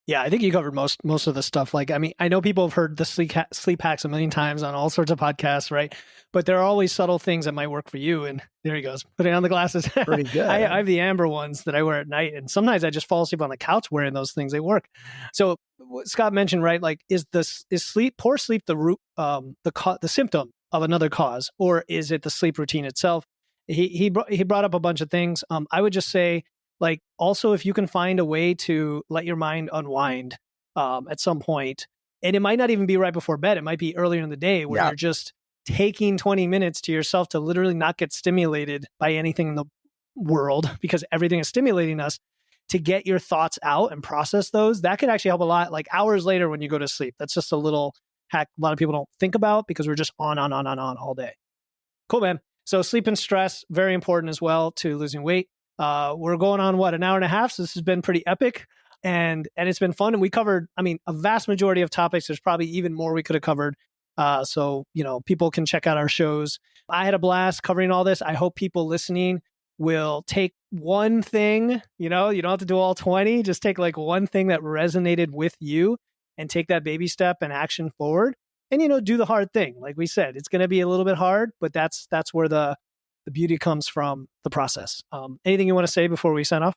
Yeah, I think you covered most of the stuff. Like, I mean, I know people have heard the sleep hacks a million times on all sorts of podcasts, right? But there are always subtle things that might work for you. And there he goes, putting on the glasses. Pretty good. I have the amber ones that I wear at night, and sometimes I just fall asleep on the couch wearing those things. They work. So what Scott mentioned, right? Like, is poor sleep the root, the symptom of another cause, or is it the sleep routine itself? He brought up a bunch of things. I would just say, like, also, if you can find a way to let your mind unwind at some point, and it might not even be right before bed. It might be earlier in the day where you're just taking 20 minutes to yourself to literally not get stimulated by anything in the world, because everything is stimulating us, to get your thoughts out and process those. That could actually help a lot, like hours later when you go to sleep. That's just a little hack a lot of people don't think about because we're just on all day. Cool, man. So sleep and stress, very important as well to losing weight. We're going on an hour and a half. So this has been pretty epic, and it's been fun. And we covered, I mean, a vast majority of topics. There's probably even more we could have covered. So, people can check out our shows. I had a blast covering all this. I hope people listening will take one thing, you don't have to do all 20, just take like one thing that resonated with you and take that baby step and action forward, and, do the hard thing. Like we said, it's going to be a little bit hard, but that's where the beauty comes from the process. Anything you want to say before we sign off?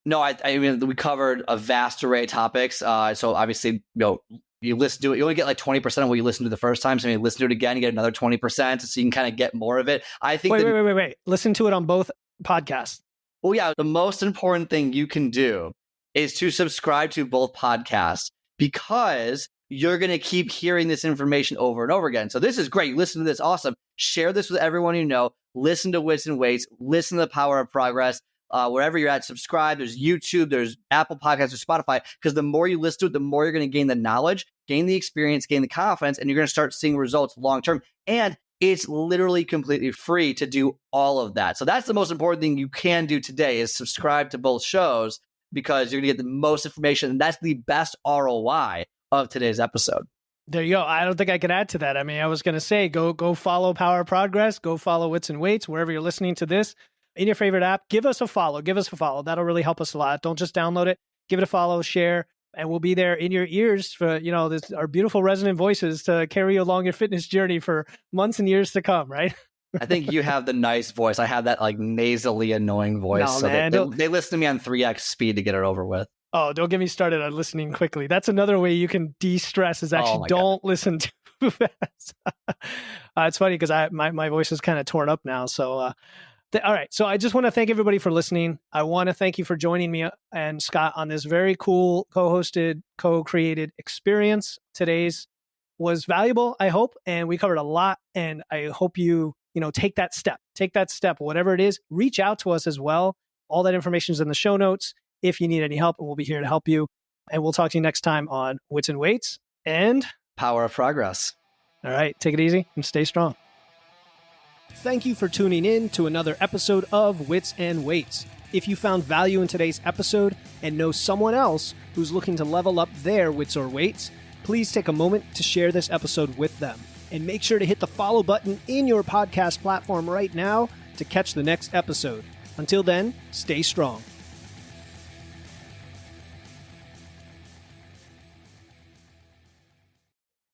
No, I mean, we covered a vast array of topics. So obviously, you listen to it, you only get like 20% of what you listened to the first time. So you listen to it again, you get another 20%. So you can kind of get more of it. I think. Wait. Listen to it on both podcasts. Well, yeah, the most important thing you can do is to subscribe to both podcasts, because you're going to keep hearing this information over and over again. So this is great. You listen to this. Awesome. Share this with everyone you know. Listen to Wits and Weights. Listen to The Power of Progress. Wherever you're at, subscribe. There's YouTube. There's Apple Podcasts. There's Spotify. Because the more you listen to it, the more you're going to gain the knowledge, gain the experience, gain the confidence, and you're going to start seeing results long term. And it's literally completely free to do all of that. So that's the most important thing you can do today, is subscribe to both shows, because you're going to get the most information. And that's the best ROI of today's episode. There you go. I don't think I can add to that. I mean, I was going to say, go follow Power of Progress, go follow Wits and Weights, wherever you're listening to this, in your favorite app. Give us a follow. That'll really help us a lot. Don't just download it. Give it a follow, share, and we'll be there in your ears for, our beautiful resonant voices to carry you along your fitness journey for months and years to come, right? I think you have the nice voice. I have that like nasally annoying voice. No, so man, they listen to me on 3x speed to get it over with. Oh, don't get me started on listening quickly. That's another way you can de-stress, is actually don't listen too fast. It's funny because my voice is kind of torn up now. So, all right. So I just want to thank everybody for listening. I want to thank you for joining me and Scott on this very cool co-hosted, co-created experience. Today's was valuable, I hope, and we covered a lot. And I hope you take that step, whatever it is. Reach out to us as well. All that information is in the show notes. If you need any help, we'll be here to help you. And we'll talk to you next time on Wits and Weights and Power of Progress. All right. Take it easy and stay strong. Thank you for tuning in to another episode of Wits and Weights. If you found value in today's episode and know someone else who's looking to level up their wits or weights, please take a moment to share this episode with them. And make sure to hit the follow button in your podcast platform right now to catch the next episode. Until then, stay strong.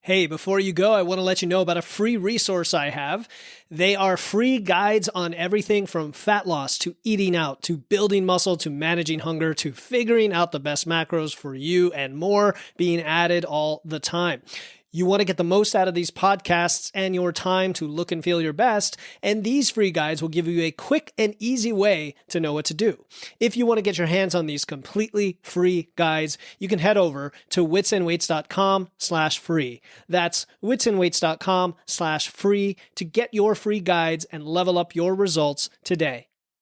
Hey, before you go, I want to let you know about a free resource I have. They are free guides on everything from fat loss to eating out to building muscle to managing hunger to figuring out the best macros for you and more, being added all the time. You want to get the most out of these podcasts and your time to look and feel your best, and these free guides will give you a quick and easy way to know what to do. If you want to get your hands on these completely free guides, you can head over to witsandweights.com/free. That's witsandweights.com/free to get your free guides and level up your results today.